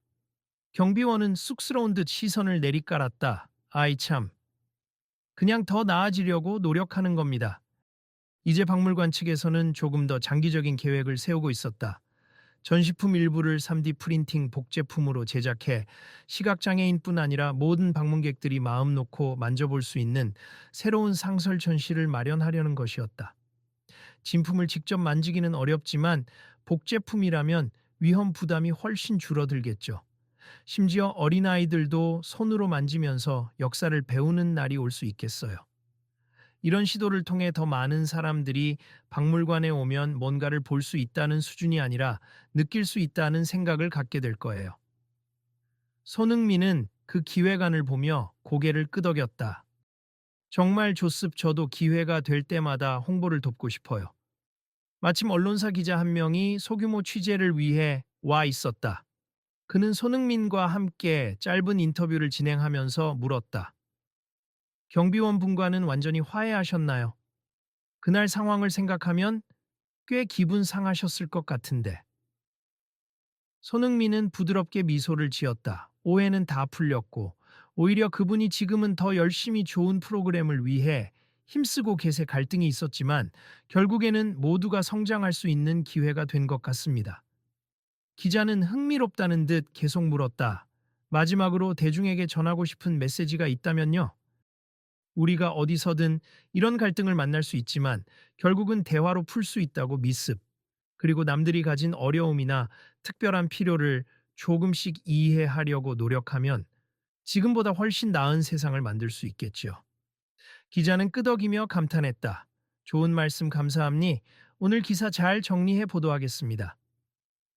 경비원은 쑥스러운 듯 시선을 내리깔았다. 아이 참, 그냥 더 나아지려고 노력하는 겁니다. 이제 박물관 측에서는 조금 더 장기적인 계획을 세우고 있었다. 전시품 일부를 3D 프린팅 복제품으로 제작해 시각장애인뿐 아니라 모든 방문객들이 마음 놓고 만져볼 수 있는 새로운 상설 전시를 마련하려는 것이었다. 진품을 직접 만지기는 어렵지만 복제품이라면 위험 부담이 훨씬 줄어들겠죠. 심지어 어린아이들도 손으로 만지면서 역사를 배우는 날이 올 수 있겠어요. 이런 시도를 통해 더 많은 사람들이 박물관에 오면 뭔가를 볼 수 있다는 수준이 아니라 느낄 수 있다는 생각을 갖게 될 거예요. 손흥민은 그 기획안을 보며 고개를 끄덕였다. 정말 좋습. 저도 기회가 될 때마다 홍보를 돕고 싶어요. 마침 언론사 기자 한 명이 소규모 취재를 위해 와 있었다. 그는 손흥민과 함께 짧은 인터뷰를 진행하면서 물었다. 경비원 분과는 완전히 화해하셨나요? 그날 상황을 생각하면 꽤 기분 상하셨을 것 같은데. 손흥민은 부드럽게 미소를 지었다. 오해는 다 풀렸고, 오히려 그분이 지금은 더 열심히 좋은 프로그램을 위해 힘쓰고 계세. 갈등이 있었지만 결국에는 모두가 성장할 수 있는 기회가 된 것 같습니다. 기자는 흥미롭다는 듯 계속 물었다. 마지막으로 대중에게 전하고 싶은 메시지가 있다면요? 우리가 어디서든 이런 갈등을 만날 수 있지만 결국은 대화로 풀 수 있다고 미습. 그리고 남들이 가진 어려움이나 특별한 필요를 조금씩 이해하려고 노력하면 지금보다 훨씬 나은 세상을 만들 수 있겠지요. 기자는 끄덕이며 감탄했다. 좋은 말씀 감사합니. 오늘 기사 잘 정리해 보도하겠습니다.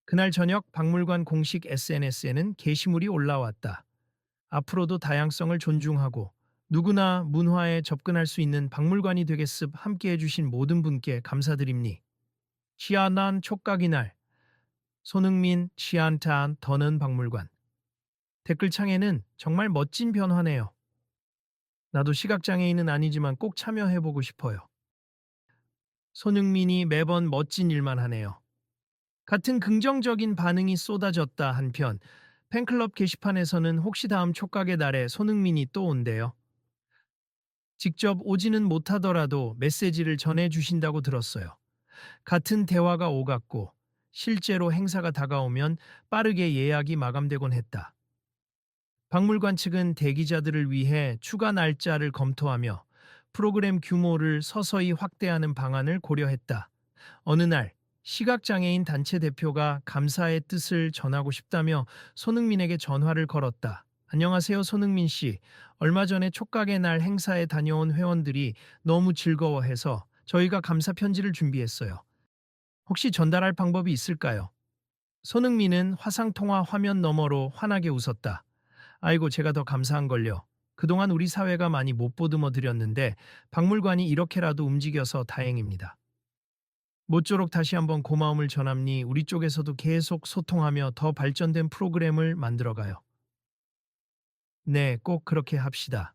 그날 저녁 박물관 공식 SNS에는 게시물이 올라왔다. 앞으로도 다양성을 존중하고 누구나 문화에 접근할 수 있는 박물관이 되겠습. 함께 해주신 모든 분께 감사드립니. 치아난 촉각이 날 손흥민 치안탄 더는 박물관. 댓글창에는 정말 멋진 변화네요. 나도 시각장애인은 아니지만 꼭 참여해보고 싶어요. 손흥민이 매번 멋진 일만 하네요. 같은 긍정적인 반응이 쏟아졌다. 한편 팬클럽 게시판에서는 혹시 다음 촉각의 날에 손흥민이 또 온대요. 직접 오지는 못하더라도 메시지를 전해주신다고 들었어요. 같은 대화가 오갔고 실제로 행사가 다가오면 빠르게 예약이 마감되곤 했다. 박물관 측은 대기자들을 위해 추가 날짜를 검토하며 프로그램 규모를 서서히 확대하는 방안을 고려했다. 어느 날 시각장애인 단체 대표가 감사의 뜻을 전하고 싶다며 손흥민에게 전화를 걸었다. 안녕하세요, 손흥민 씨. 얼마 전에 촉각의 날 행사에 다녀온 회원들이 너무 즐거워해서 저희가 감사 편지를 준비했어요. 혹시 전달할 방법이 있을까요? 손흥민은 화상통화 화면 너머로 환하게 웃었다. 아이고, 제가 더 감사한걸요. 그동안 우리 사회가 많이 못 보듬어 드렸는데 박물관이 이렇게라도 움직여서 다행입니다. 모쪼록 다시 한번 고마움을 전합니. 우리 쪽에서도 계속 소통하며 더 발전된 프로그램을 만들어가요. 네, 꼭 그렇게 합시다.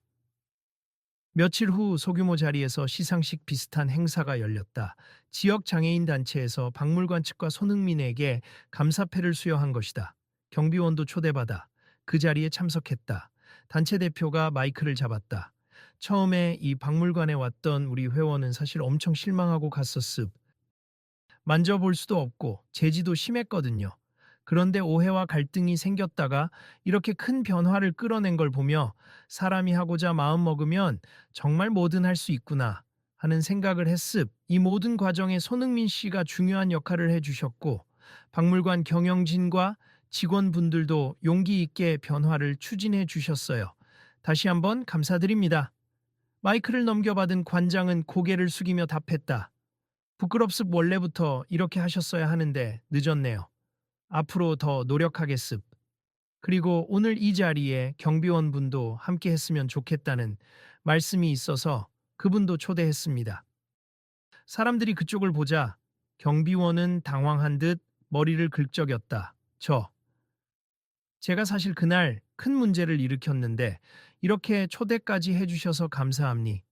며칠 후 소규모 자리에서 시상식 비슷한 행사가 열렸다. 지역 장애인 단체에서 박물관 측과 손흥민에게 감사패를 수여한 것이다. 경비원도 초대받아 그 자리에 참석했다. 단체 대표가 마이크를 잡았다. 처음에 이 박물관에 왔던 우리 회원은 사실 엄청 실망하고 갔었습. 만져볼 수도 없고 제지도 심했거든요. 그런데 오해와 갈등이 생겼다가 이렇게 큰 변화를 끌어낸 걸 보며 사람이 하고자 마음 먹으면 정말 뭐든 할 수 있구나 하는 생각을 했습. 이 모든 과정에 손흥민 씨가 중요한 역할을 해주셨고 박물관 경영진과 직원분들도 용기 있게 변화를 추진해 주셨어요. 다시 한번 감사드립니다. 마이크를 넘겨받은 관장은 고개를 숙이며 답했다. 부끄럽습. 원래부터 이렇게 하셨어야 하는데 늦었네요. 앞으로 더 노력하겠습. 그리고 오늘 이 자리에 경비원분도 함께 했으면 좋겠다는 말씀이 있어서 그분도 초대했습니다. 사람들이 그쪽을 보자 경비원은 당황한 듯 머리를 긁적였다. 제가 사실 그날 큰 문제를 일으켰는데 이렇게 초대까지 해주셔서 감사합니.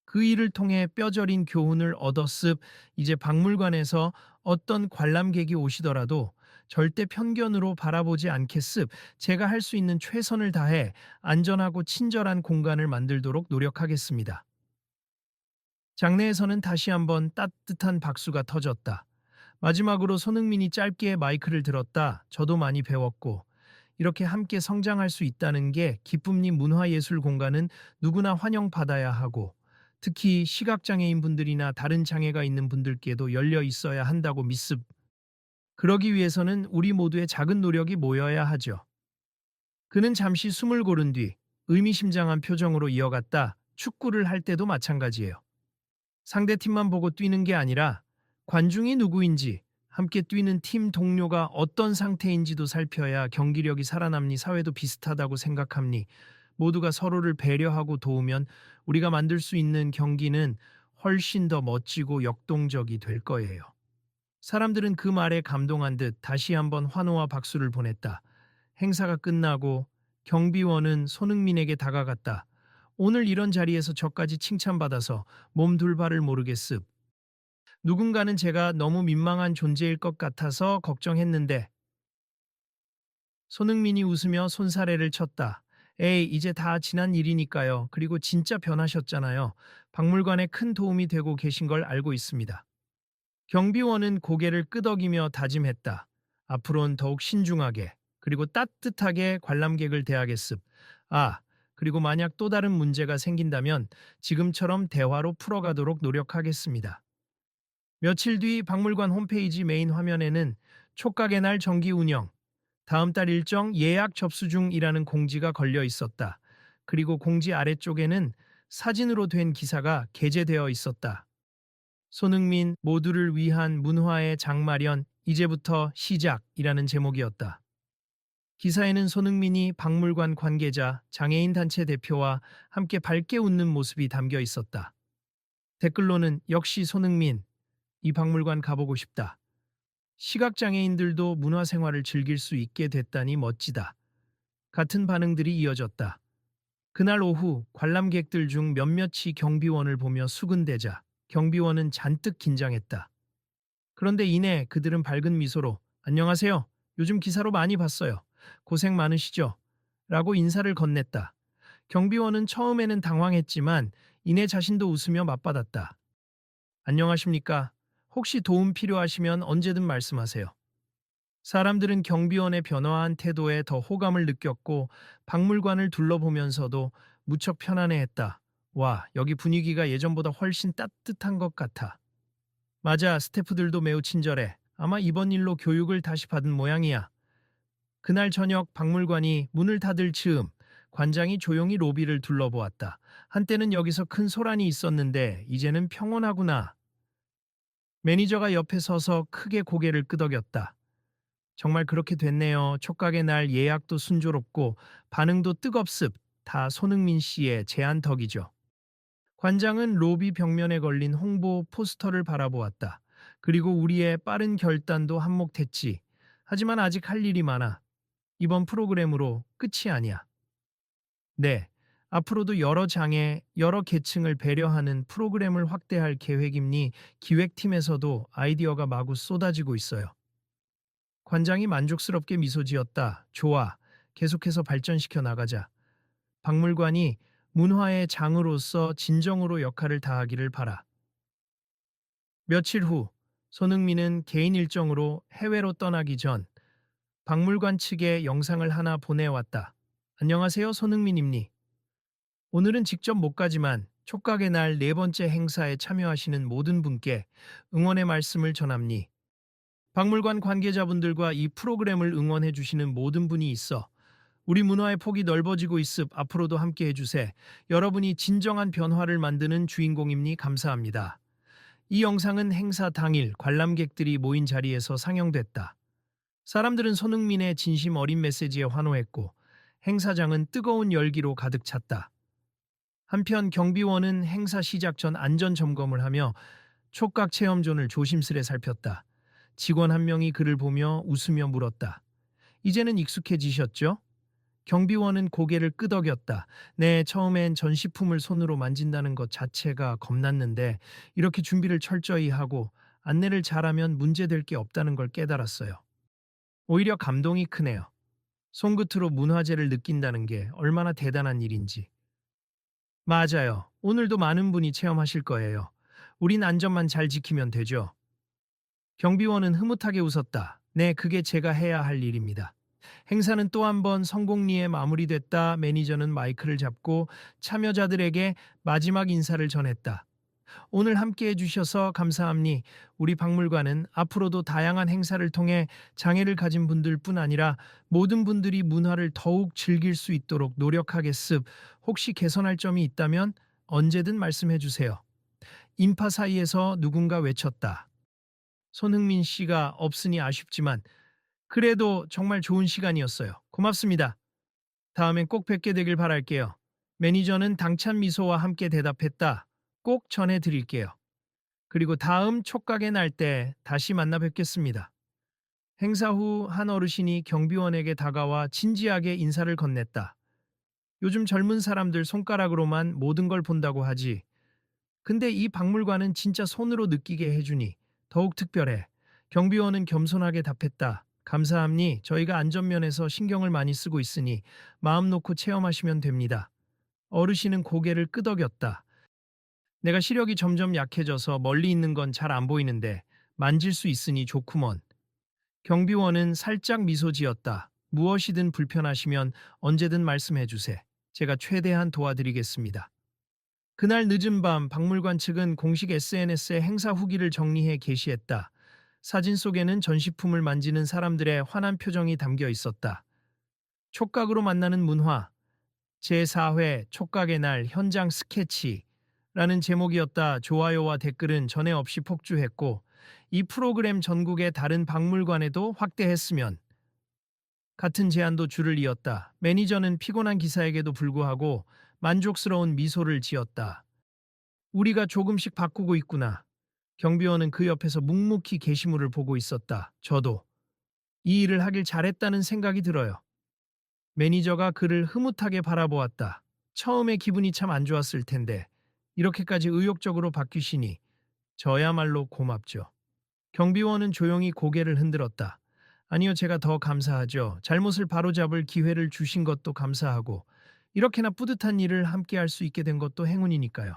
그 일을 통해 뼈저린 교훈을 얻었습. 이제 박물관에서 어떤 관람객이 오시더라도 절대 편견으로 바라보지 않겠습. 제가 할 수 있는 최선을 다해 안전하고 친절한 공간을 만들도록 노력하겠습니다. 장내에서는 다시 한번 따뜻한 박수가 터졌다. 마지막으로 손흥민이 짧게 마이크를 들었다. 저도 많이 배웠고 이렇게 함께 성장할 수 있다는 게 기쁨니. 문화예술 공간은 누구나 환영받아야 하고 특히 시각장애인 분들이나 다른 장애가 있는 분들께도 열려 있어야 한다고 믿습. 그러기 위해서는 우리 모두의 작은 노력이 모여야 하죠. 그는 잠시 숨을 고른 뒤 의미심장한 표정으로 이어갔다. 축구를 할 때도 마찬가지예요. 상대팀만 보고 뛰는 게 아니라 관중이 누구인지, 함께 뛰는 팀 동료가 어떤 상태인지도 살펴야 경기력이 살아남니. 사회도 비슷하다고 생각합니. 모두가 서로를 배려하고 도우면 우리가 만들 수 있는 경기는 훨씬 더 멋지고 역동적이 될 거예요. 사람들은 그 말에 감동한 듯 다시 한번 환호와 박수를 보냈다. 행사가 끝나고 경비원은 손흥민에게 다가갔다. 오늘 이런 자리에서 저까지 칭찬받아서 몸둘 바를 모르겠습. 누군가는 제가 너무 민망한 존재일 것 같아서 걱정했는데. 손흥민이 웃으며 손사래를 쳤다. 에이, 이제 다 지난 일이니까요. 그리고 진짜 변하셨잖아요. 박물관에 큰 도움이 되고 계신 걸 알고 있습니다. 경비원은 고개를 끄덕이며 다짐했다. 앞으로는 더욱 신중하게 그리고 따뜻하게 관람객을 대하겠습. 아, 그리고 만약 또 다른 문제가 생긴다면 지금처럼 대화로 풀어가도록 노력하겠습니다. 며칠 뒤 박물관 홈페이지 메인 화면에는 촉각의 날 정기 운영, 다음 달 일정 예약 접수 중이라는 공지가 걸려 있었다. 그리고 공지 아래쪽에는 사진으로 된 기사가 게재되어 있었다. 손흥민 모두를 위한 문화의 장마련 이제부터 시작이라는 제목이었다. 기사에는 손흥민이 박물관 관계자, 장애인 단체 대표와 함께 밝게 웃는 모습이 담겨 있었다. 댓글로는 역시 손흥민, 이 박물관 가보고 싶다. 시각장애인들도 문화생활을 즐길 수 있게 됐다니 멋지다. 같은 반응들이 이어졌다. 그날 오후 관람객들 중 몇몇이 경비원을 보며 수근대자 경비원은 잔뜩 긴장했다. 그런데 이내 그들은 밝은 미소로 안녕하세요. 요즘 기사로 많이 봤어요. 고생 많으시죠? 라고 인사를 건넸다. 경비원은 처음에는 당황했지만 이내 자신도 웃으며 맞받았다. 안녕하십니까? 혹시 도움 필요하시면 언제든 말씀하세요. 사람들은 경비원의 변화한 태도에 더 호감을 느꼈고 박물관을 둘러보면서도 무척 편안해했다. 와, 여기 분위기가 예전보다 훨씬 따뜻한 것 같아. 맞아, 스태프들도 매우 친절해. 아마 이번 일로 교육을 다시 받은 모양이야. 그날 저녁 박물관이 문을 닫을 즈음 관장이 조용히 로비를 둘러보았다. 한때는 여기서 큰 소란이 있었는데 이제는 평온하구나. 매니저가 옆에 서서 크게 고개를 끄덕였다. 정말 그렇게 됐네요. 촉각의 날 예약도 순조롭고 반응도 뜨겁습. 다 손흥민 씨의 제안 덕이죠. 관장은 로비 벽면에 걸린 홍보 포스터를 바라보았다. 그리고 우리의 빠른 결단도 한몫했지. 하지만 아직 할 일이 많아. 이번 프로그램으로 끝이 아니야. 네, 앞으로도 여러 장애, 여러 계층을 배려하는 프로그램을 확대할 계획임니 기획팀에서도 아이디어가 마구 쏟아지고 있어요. 관장이 만족스럽게 미소 지었다. 좋아. 계속해서 발전시켜 나가자. 박물관이 문화의 장으로서 진정으로 역할을 다하기를 바라. 며칠 후 손흥민은 개인 일정으로 해외로 떠나기 전 박물관 측에 영상을 하나 보내왔다. 안녕하세요, 손흥민입니. 오늘은 직접 못 가지만 촉각의 날 네 번째 행사에 참여하시는 모든 분께 응원의 말씀을 전합니. 박물관 관계자분들과 이 프로그램을 응원해 주시는 모든 분이 있어 우리 문화의 폭이 넓어지고 있습. 앞으로도 함께 해주세. 여러분이 진정한 변화를 만드는 주인공임니. 감사합니다. 이 영상은 행사 당일 관람객들이 모인 자리에서 상영됐다. 사람들은 손흥민의 진심 어린 메시지에 환호했고 행사장은 뜨거운 열기로 가득 찼다. 한편 경비원은 행사 시작 전 안전 점검을 하며 촉각 체험존을 조심스레 살폈다. 직원 한 명이 그를 보며 웃으며 물었다. 이제는 익숙해지셨죠? 경비원은 고개를 끄덕였다. 네, 처음엔 전시품을 손으로 만진다는 것 자체가 겁났는데 이렇게 준비를 철저히 하고 안내를 잘하면 문제될 게 없다는 걸 깨달았어요. 오히려 감동이 크네요. 손끝으로 문화재를 느낀다는 게 얼마나 대단한 일인지. 맞아요. 오늘도 많은 분이 체험하실 거예요. 우린 안전만 잘 지키면 되죠. 경비원은 흐뭇하게 웃었다. 네, 그게 제가 해야 할 일입니다. 행사는 또 한 번 성공리에 마무리됐다. 매니저는 마이크를 잡고 참여자들에게 마지막 인사를 전했다. 오늘 함께 해주셔서 감사합니. 우리 박물관은 앞으로도 다양한 행사를 통해 장애를 가진 분들뿐 아니라 모든 분들이 문화를 더욱 즐길 수 있도록 노력하겠습. 혹시 개선할 점이 있다면 언제든 말씀해 주세요. 인파 사이에서 누군가 외쳤다. 손흥민 씨가 없으니 아쉽지만 그래도 정말 좋은 시간이었어요. 고맙습니다. 다음엔 꼭 뵙게 되길 바랄게요. 매니저는 당찬 미소와 함께 대답했다. 꼭 전해드릴게요. 그리고 다음 촉각의 날 때 다시 만나 뵙겠습니다. 행사 후 한 어르신이 경비원에게 다가와 진지하게 인사를 건넸다. 요즘 젊은 사람들 손가락으로만 모든 걸 본다고 하지. 근데 이 박물관은 진짜 손으로 느끼게 해주니 더욱 특별해. 경비원은 겸손하게 답했다. 감사합니. 저희가 안전면에서 신경을 많이 쓰고 있으니 마음 놓고 체험하시면 됩니다. 어르신은 고개를 끄덕였다. 내가 시력이 점점 약해져서 멀리 있는 건 잘 안 보이는데 만질 수 있으니 좋구먼. 경비원은 살짝 미소 지었다. 무엇이든 불편하시면 언제든 말씀해 주세. 제가 최대한 도와드리겠습니다. 그날 늦은 밤 박물관 측은 공식 SNS에 행사 후기를 정리해 게시했다. 사진 속에는 전시품을 만지는 사람들의 환한 표정이 담겨 있었다. 촉각으로 만나는 문화, 제4회 촉각의 날 현장 스케치라는 제목이었다. 좋아요와 댓글은 전에 없이 폭주했고 이 프로그램 전국의 다른 박물관에도 확대했으면 같은 제안도 줄을 이었다. 매니저는 피곤한 기사에게도 불구하고 만족스러운 미소를 지었다. 우리가 조금씩 바꾸고 있구나. 경비원은 그 옆에서 묵묵히 게시물을 보고 있었다. 저도 이 일을 하길 잘했다는 생각이 들어요. 매니저가 그를 흐뭇하게 바라보았다. 처음에 기분이 참 안 좋았을 텐데 이렇게까지 의욕적으로 바뀌시니 저야말로 고맙죠. 경비원은 조용히 고개를 흔들었다. 아니요, 제가 더 감사하죠. 잘못을 바로잡을 기회를 주신 것도 감사하고 이렇게나 뿌듯한 일을 함께 할 수 있게 된 것도 행운이니까요.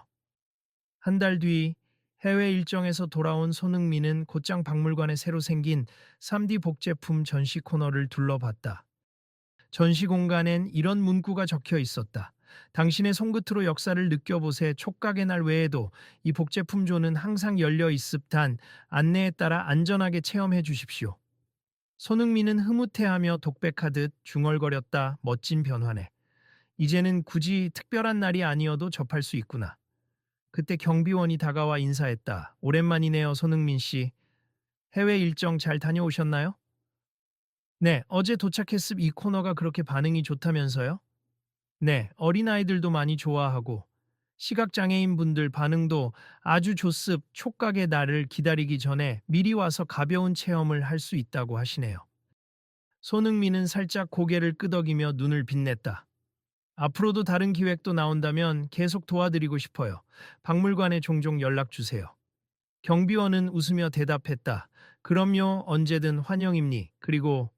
한 달 뒤 해외 일정에서 돌아온 손흥민은 곧장 박물관에 새로 생긴 3D 복제품 전시 코너를 둘러봤다. 전시 공간엔 이런 문구가 적혀 있었다. 당신의 손끝으로 역사를 느껴보세. 촉각의 날 외에도 이 복제품존은 항상 열려 있습단 안내에 따라 안전하게 체험해 주십시오. 손흥민은 흐뭇해하며 독백하듯 중얼거렸다. 멋진 변화네. 이제는 굳이 특별한 날이 아니어도 접할 수 있구나. 그때 경비원이 다가와 인사했다. 오랜만이네요, 손흥민 씨. 해외 일정 잘 다녀오셨나요? 네, 어제 도착했습. 이 코너가 그렇게 반응이 좋다면서요? 네, 어린아이들도 많이 좋아하고 시각장애인 분들 반응도 아주 좋습. 촉각의 날을 기다리기 전에 미리 와서 가벼운 체험을 할 수 있다고 하시네요. 손흥민은 살짝 고개를 끄덕이며 눈을 빛냈다. 앞으로도 다른 기획도 나온다면 계속 도와드리고 싶어요. 박물관에 종종 연락 주세요. 경비원은 웃으며 대답했다. 그럼요, 언제든 환영입니. 그리고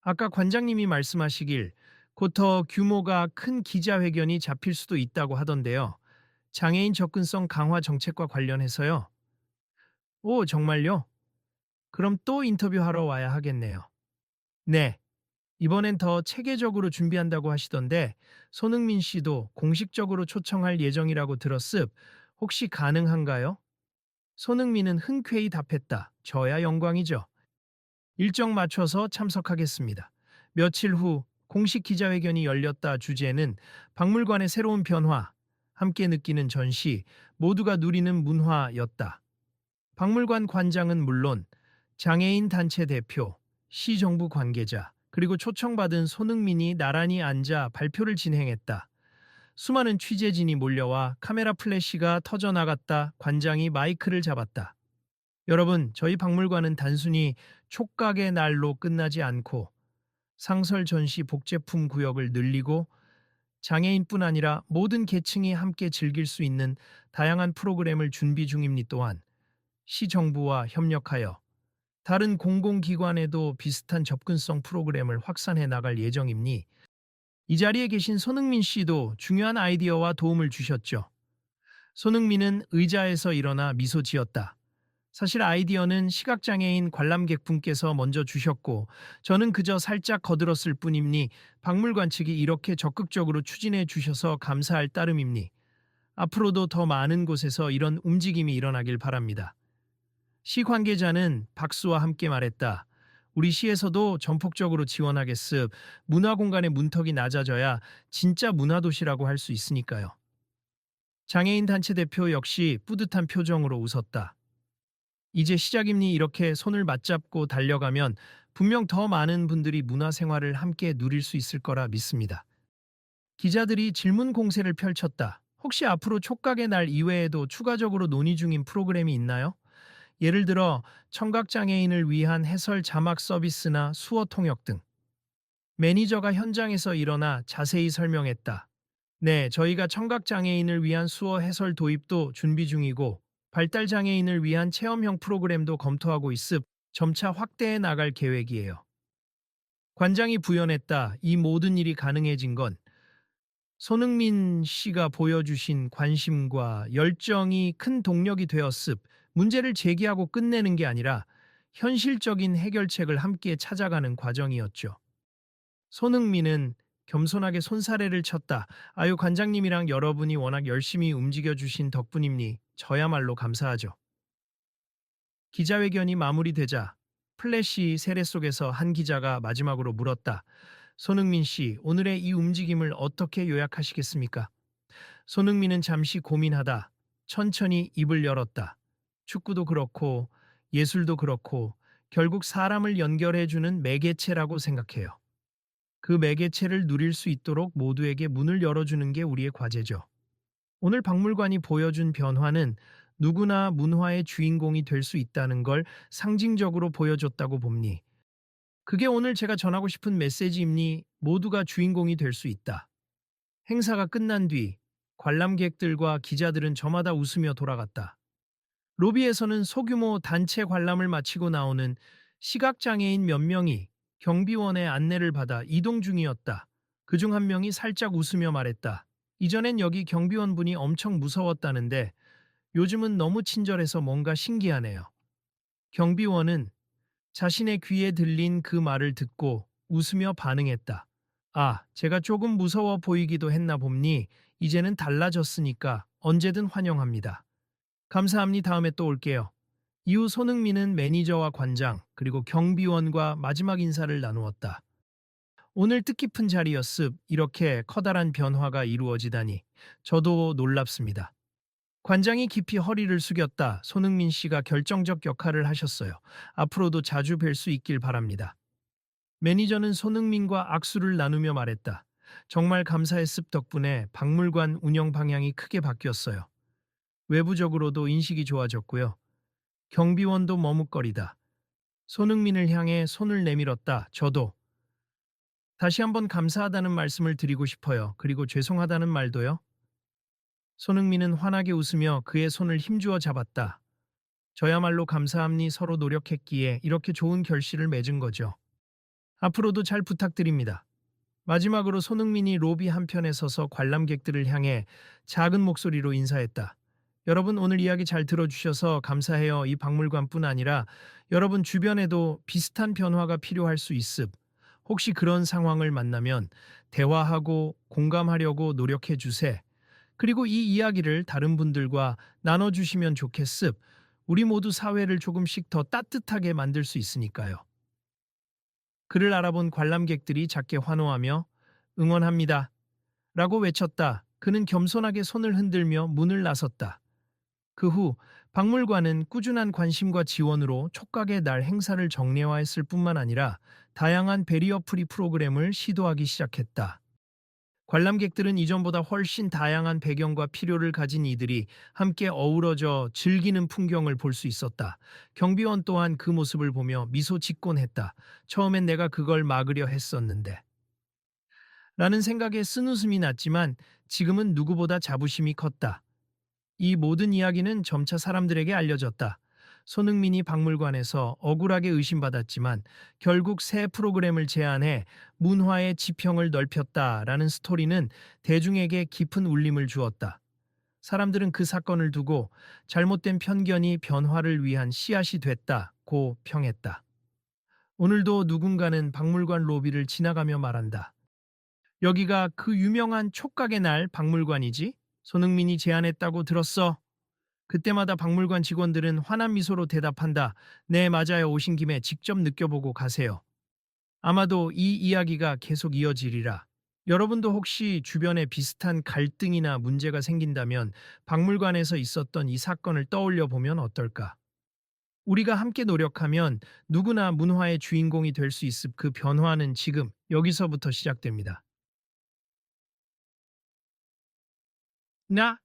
아까 관장님이 말씀하시길 곧 더 규모가 큰 기자회견이 잡힐 수도 있다고 하던데요. 장애인 접근성 강화 정책과 관련해서요. 오, 정말요? 그럼 또 인터뷰하러 와야 하겠네요. 네, 이번엔 더 체계적으로 준비한다고 하시던데 손흥민 씨도 공식적으로 초청할 예정이라고 들었습. 혹시 가능한가요? 손흥민은 흔쾌히 답했다. 저야 영광이죠. 일정 맞춰서 참석하겠습니다. 며칠 후 공식 기자회견이 열렸다. 주제는 박물관의 새로운 변화, 함께 느끼는 전시, 모두가 누리는 문화였다. 박물관 관장은 물론 장애인 단체 대표, 시정부 관계자, 그리고 초청받은 손흥민이 나란히 앉아 발표를 진행했다. 수많은 취재진이 몰려와 카메라 플래시가 터져나갔다. 관장이 마이크를 잡았다. 여러분, 저희 박물관은 단순히 촉각의 날로 끝나지 않고 상설 전시 복제품 구역을 늘리고 장애인뿐 아니라 모든 계층이 함께 즐길 수 있는 다양한 프로그램을 준비 중입니다. 또한 시정부와 협력하여 다른 공공기관에도 비슷한 접근성 프로그램을 확산해 나갈 예정입니다. 이 자리에 계신 손흥민 씨도 중요한 아이디어와 도움을 주셨죠. 손흥민은 의자에서 일어나 미소 지었다. 사실 아이디어는 시각장애인 관람객분께서 먼저 주셨고 저는 그저 살짝 거들었을 뿐이니 박물관 측이 이렇게 적극적으로 추진해 주셔서 감사할 따름입니. 앞으로도 더 많은 곳에서 이런 움직임이 일어나길 바랍니다. 시 관계자는 박수와 함께 말했다. 우리 시에서도 전폭적으로 지원하겠습. 문화공간의 문턱이 낮아져야 진짜 문화도시라고 할 수 있으니까요. 장애인 단체 대표 역시 뿌듯한 표정으로 웃었다. 이제 시작입니. 이렇게 손을 맞잡고 달려가면 분명 더 많은 분들이 문화생활을 함께 누릴 수 있을 거라 믿습니다. 기자들이 질문 공세를 펼쳤다. 혹시 앞으로 촉각의 날 이외에도 추가적으로 논의 중인 프로그램이 있나요? 예를 들어 청각장애인을 위한 해설 자막 서비스나 수어 통역 등. 매니저가 현장에서 일어나 자세히 설명했다. 네, 저희가 청각장애인을 위한 수어 해설 도입도 준비 중이고 발달장애인을 위한 체험형 프로그램도 검토하고 있습 점차 확대해 나갈 계획이에요. 관장이 부연했다. 이 모든 일이 가능해진 건 손흥민 씨가 보여주신 관심과 열정이 큰 동력이 되었습. 문제를 제기하고 끝내는 게 아니라 현실적인 해결책을 함께 찾아가는 과정이었죠. 손흥민은 겸손하게 손사래를 쳤다. 아유, 관장님이랑 여러분이 워낙 열심히 움직여주신 덕분입니. 저야말로 감사하죠. 기자회견이 마무리되자 플래시 세례 속에서 한 기자가 마지막으로 물었다. 손흥민 씨, 오늘의 이 움직임을 어떻게 요약하시겠습니까? 손흥민은 잠시 고민하다 천천히 입을 열었다. 축구도 그렇고 예술도 그렇고 결국 사람을 연결해주는 매개체라고 생각해요. 그 매개체를 누릴 수 있도록 모두에게 문을 열어주는 게 우리의 과제죠. 오늘 박물관이 보여준 변화는 누구나 문화의 주인공이 될 수 있다는 걸 상징적으로 보여줬다고 봅니. 그게 오늘 제가 전하고 싶은 메시지입니. 모두가 주인공이 될 수 있다. 행사가 끝난 뒤 관람객들과 기자들은 저마다 웃으며 돌아갔다. 로비에서는 소규모 단체 관람을 마치고 나오는 시각장애인 몇 명이 경비원의 안내를 받아 이동 중이었다. 그중 한 명이 살짝 웃으며 말했다. 이전엔 여기 경비원분이 엄청 무서웠다는데 요즘은 너무 친절해서 뭔가 신기하네요. 경비원은 자신의 귀에 들린 그 말을 듣고 웃으며 반응했다. 아, 제가 조금 무서워 보이기도 했나 봅니. 이제는 달라졌으니까 언제든 환영합니다. 감사합니다. 다음에 또 올게요. 이후 손흥민은 매니저와 관장 그리고 경비원과 마지막 인사를 나누었다. 오늘 뜻깊은 자리였습. 이렇게 커다란 변화가 이루어지다니 저도 놀랍습니다. 관장이 깊이 허리를 숙였다. 손흥민 씨가 결정적 역할을 하셨어요. 앞으로도 자주 뵐 수 있길 바랍니다. 매니저는 손흥민과 악수를 나누며 말했다. 정말 감사했습. 덕분에 박물관 운영 방향이 크게 바뀌었어요. 외부적으로도 인식이 좋아졌고요. 경비원도 머뭇거리다. 손흥민을 향해 손을 내밀었다. 저도 다시 한번 감사하다는 말씀을 드리고 싶어요. 그리고 죄송하다는 말도요. 손흥민은 환하게 웃으며 그의 손을 힘주어 잡았다. 저야말로 감사합니. 서로 노력했기에 이렇게 좋은 결실을 맺은 거죠. 앞으로도 잘 부탁드립니다. 마지막으로 손흥민이 로비 한편에 서서 관람객들을 향해 작은 목소리로 인사했다. 여러분, 오늘 이야기 잘 들어주셔서 감사해요. 이 박물관뿐 아니라 여러분 주변에도 비슷한 변화가 필요할 수 있습. 혹시 그런 상황을 만나면 대화하고 공감하려고 노력해 주세. 그리고 이 이야기를 다른 분들과 나눠주시면 좋겠습. 우리 모두 사회를 조금씩 더 따뜻하게 만들 수 있으니까요. 그를 알아본 관람객들이 작게 환호하며 응원합니다. 라고 외쳤다. 그는 겸손하게 손을 흔들며 문을 나섰다. 그 후 박물관은 꾸준한 관심과 지원으로 촉각의 날 행사를 정례화했을 뿐만 아니라 다양한 베리어 프리 프로그램을 시도하기 시작했다. 관람객들은 이전보다 훨씬 다양한 배경과 필요를 가진 이들이 함께 어우러져 즐기는 풍경을 볼 수 있었다. 경비원 또한 그 모습을 보며 미소 짓곤 했다. 처음엔 내가 그걸 막으려 했었는데. 라는 생각에 쓴웃음이 났지만 지금은 누구보다 자부심이 컸다. 이 모든 이야기는 점차 사람들에게 알려졌다. 손흥민이 박물관에서 억울하게 의심받았지만 결국 새 프로그램을 제안해 문화의 지평을 넓혔다라는 스토리는 대중에게 깊은 울림을 주었다. 사람들은 그 사건을 두고 잘못된 편견이 변화를 위한 씨앗이 됐다고 평했다. 오늘도 누군가는 박물관 로비를 지나가며 말한다. 여기가 그 유명한 촉각의 날 박물관이지? 손흥민이 제안했다고 들었어. 그때마다 박물관 직원들은 환한 미소로 대답한다. 네, 맞아요. 오신 김에 직접 느껴보고 가세요. 아마도 이 이야기가 계속 이어지리라. 여러분도 혹시 주변에 비슷한 갈등이나 문제가 생긴다면 박물관에서 있었던 이 사건을 떠올려 보면 어떨까? 우리가 함께 노력하면 누구나 문화의 주인공이 될 수 있을 그 변화는 지금 여기서부터 시작됩니다. 나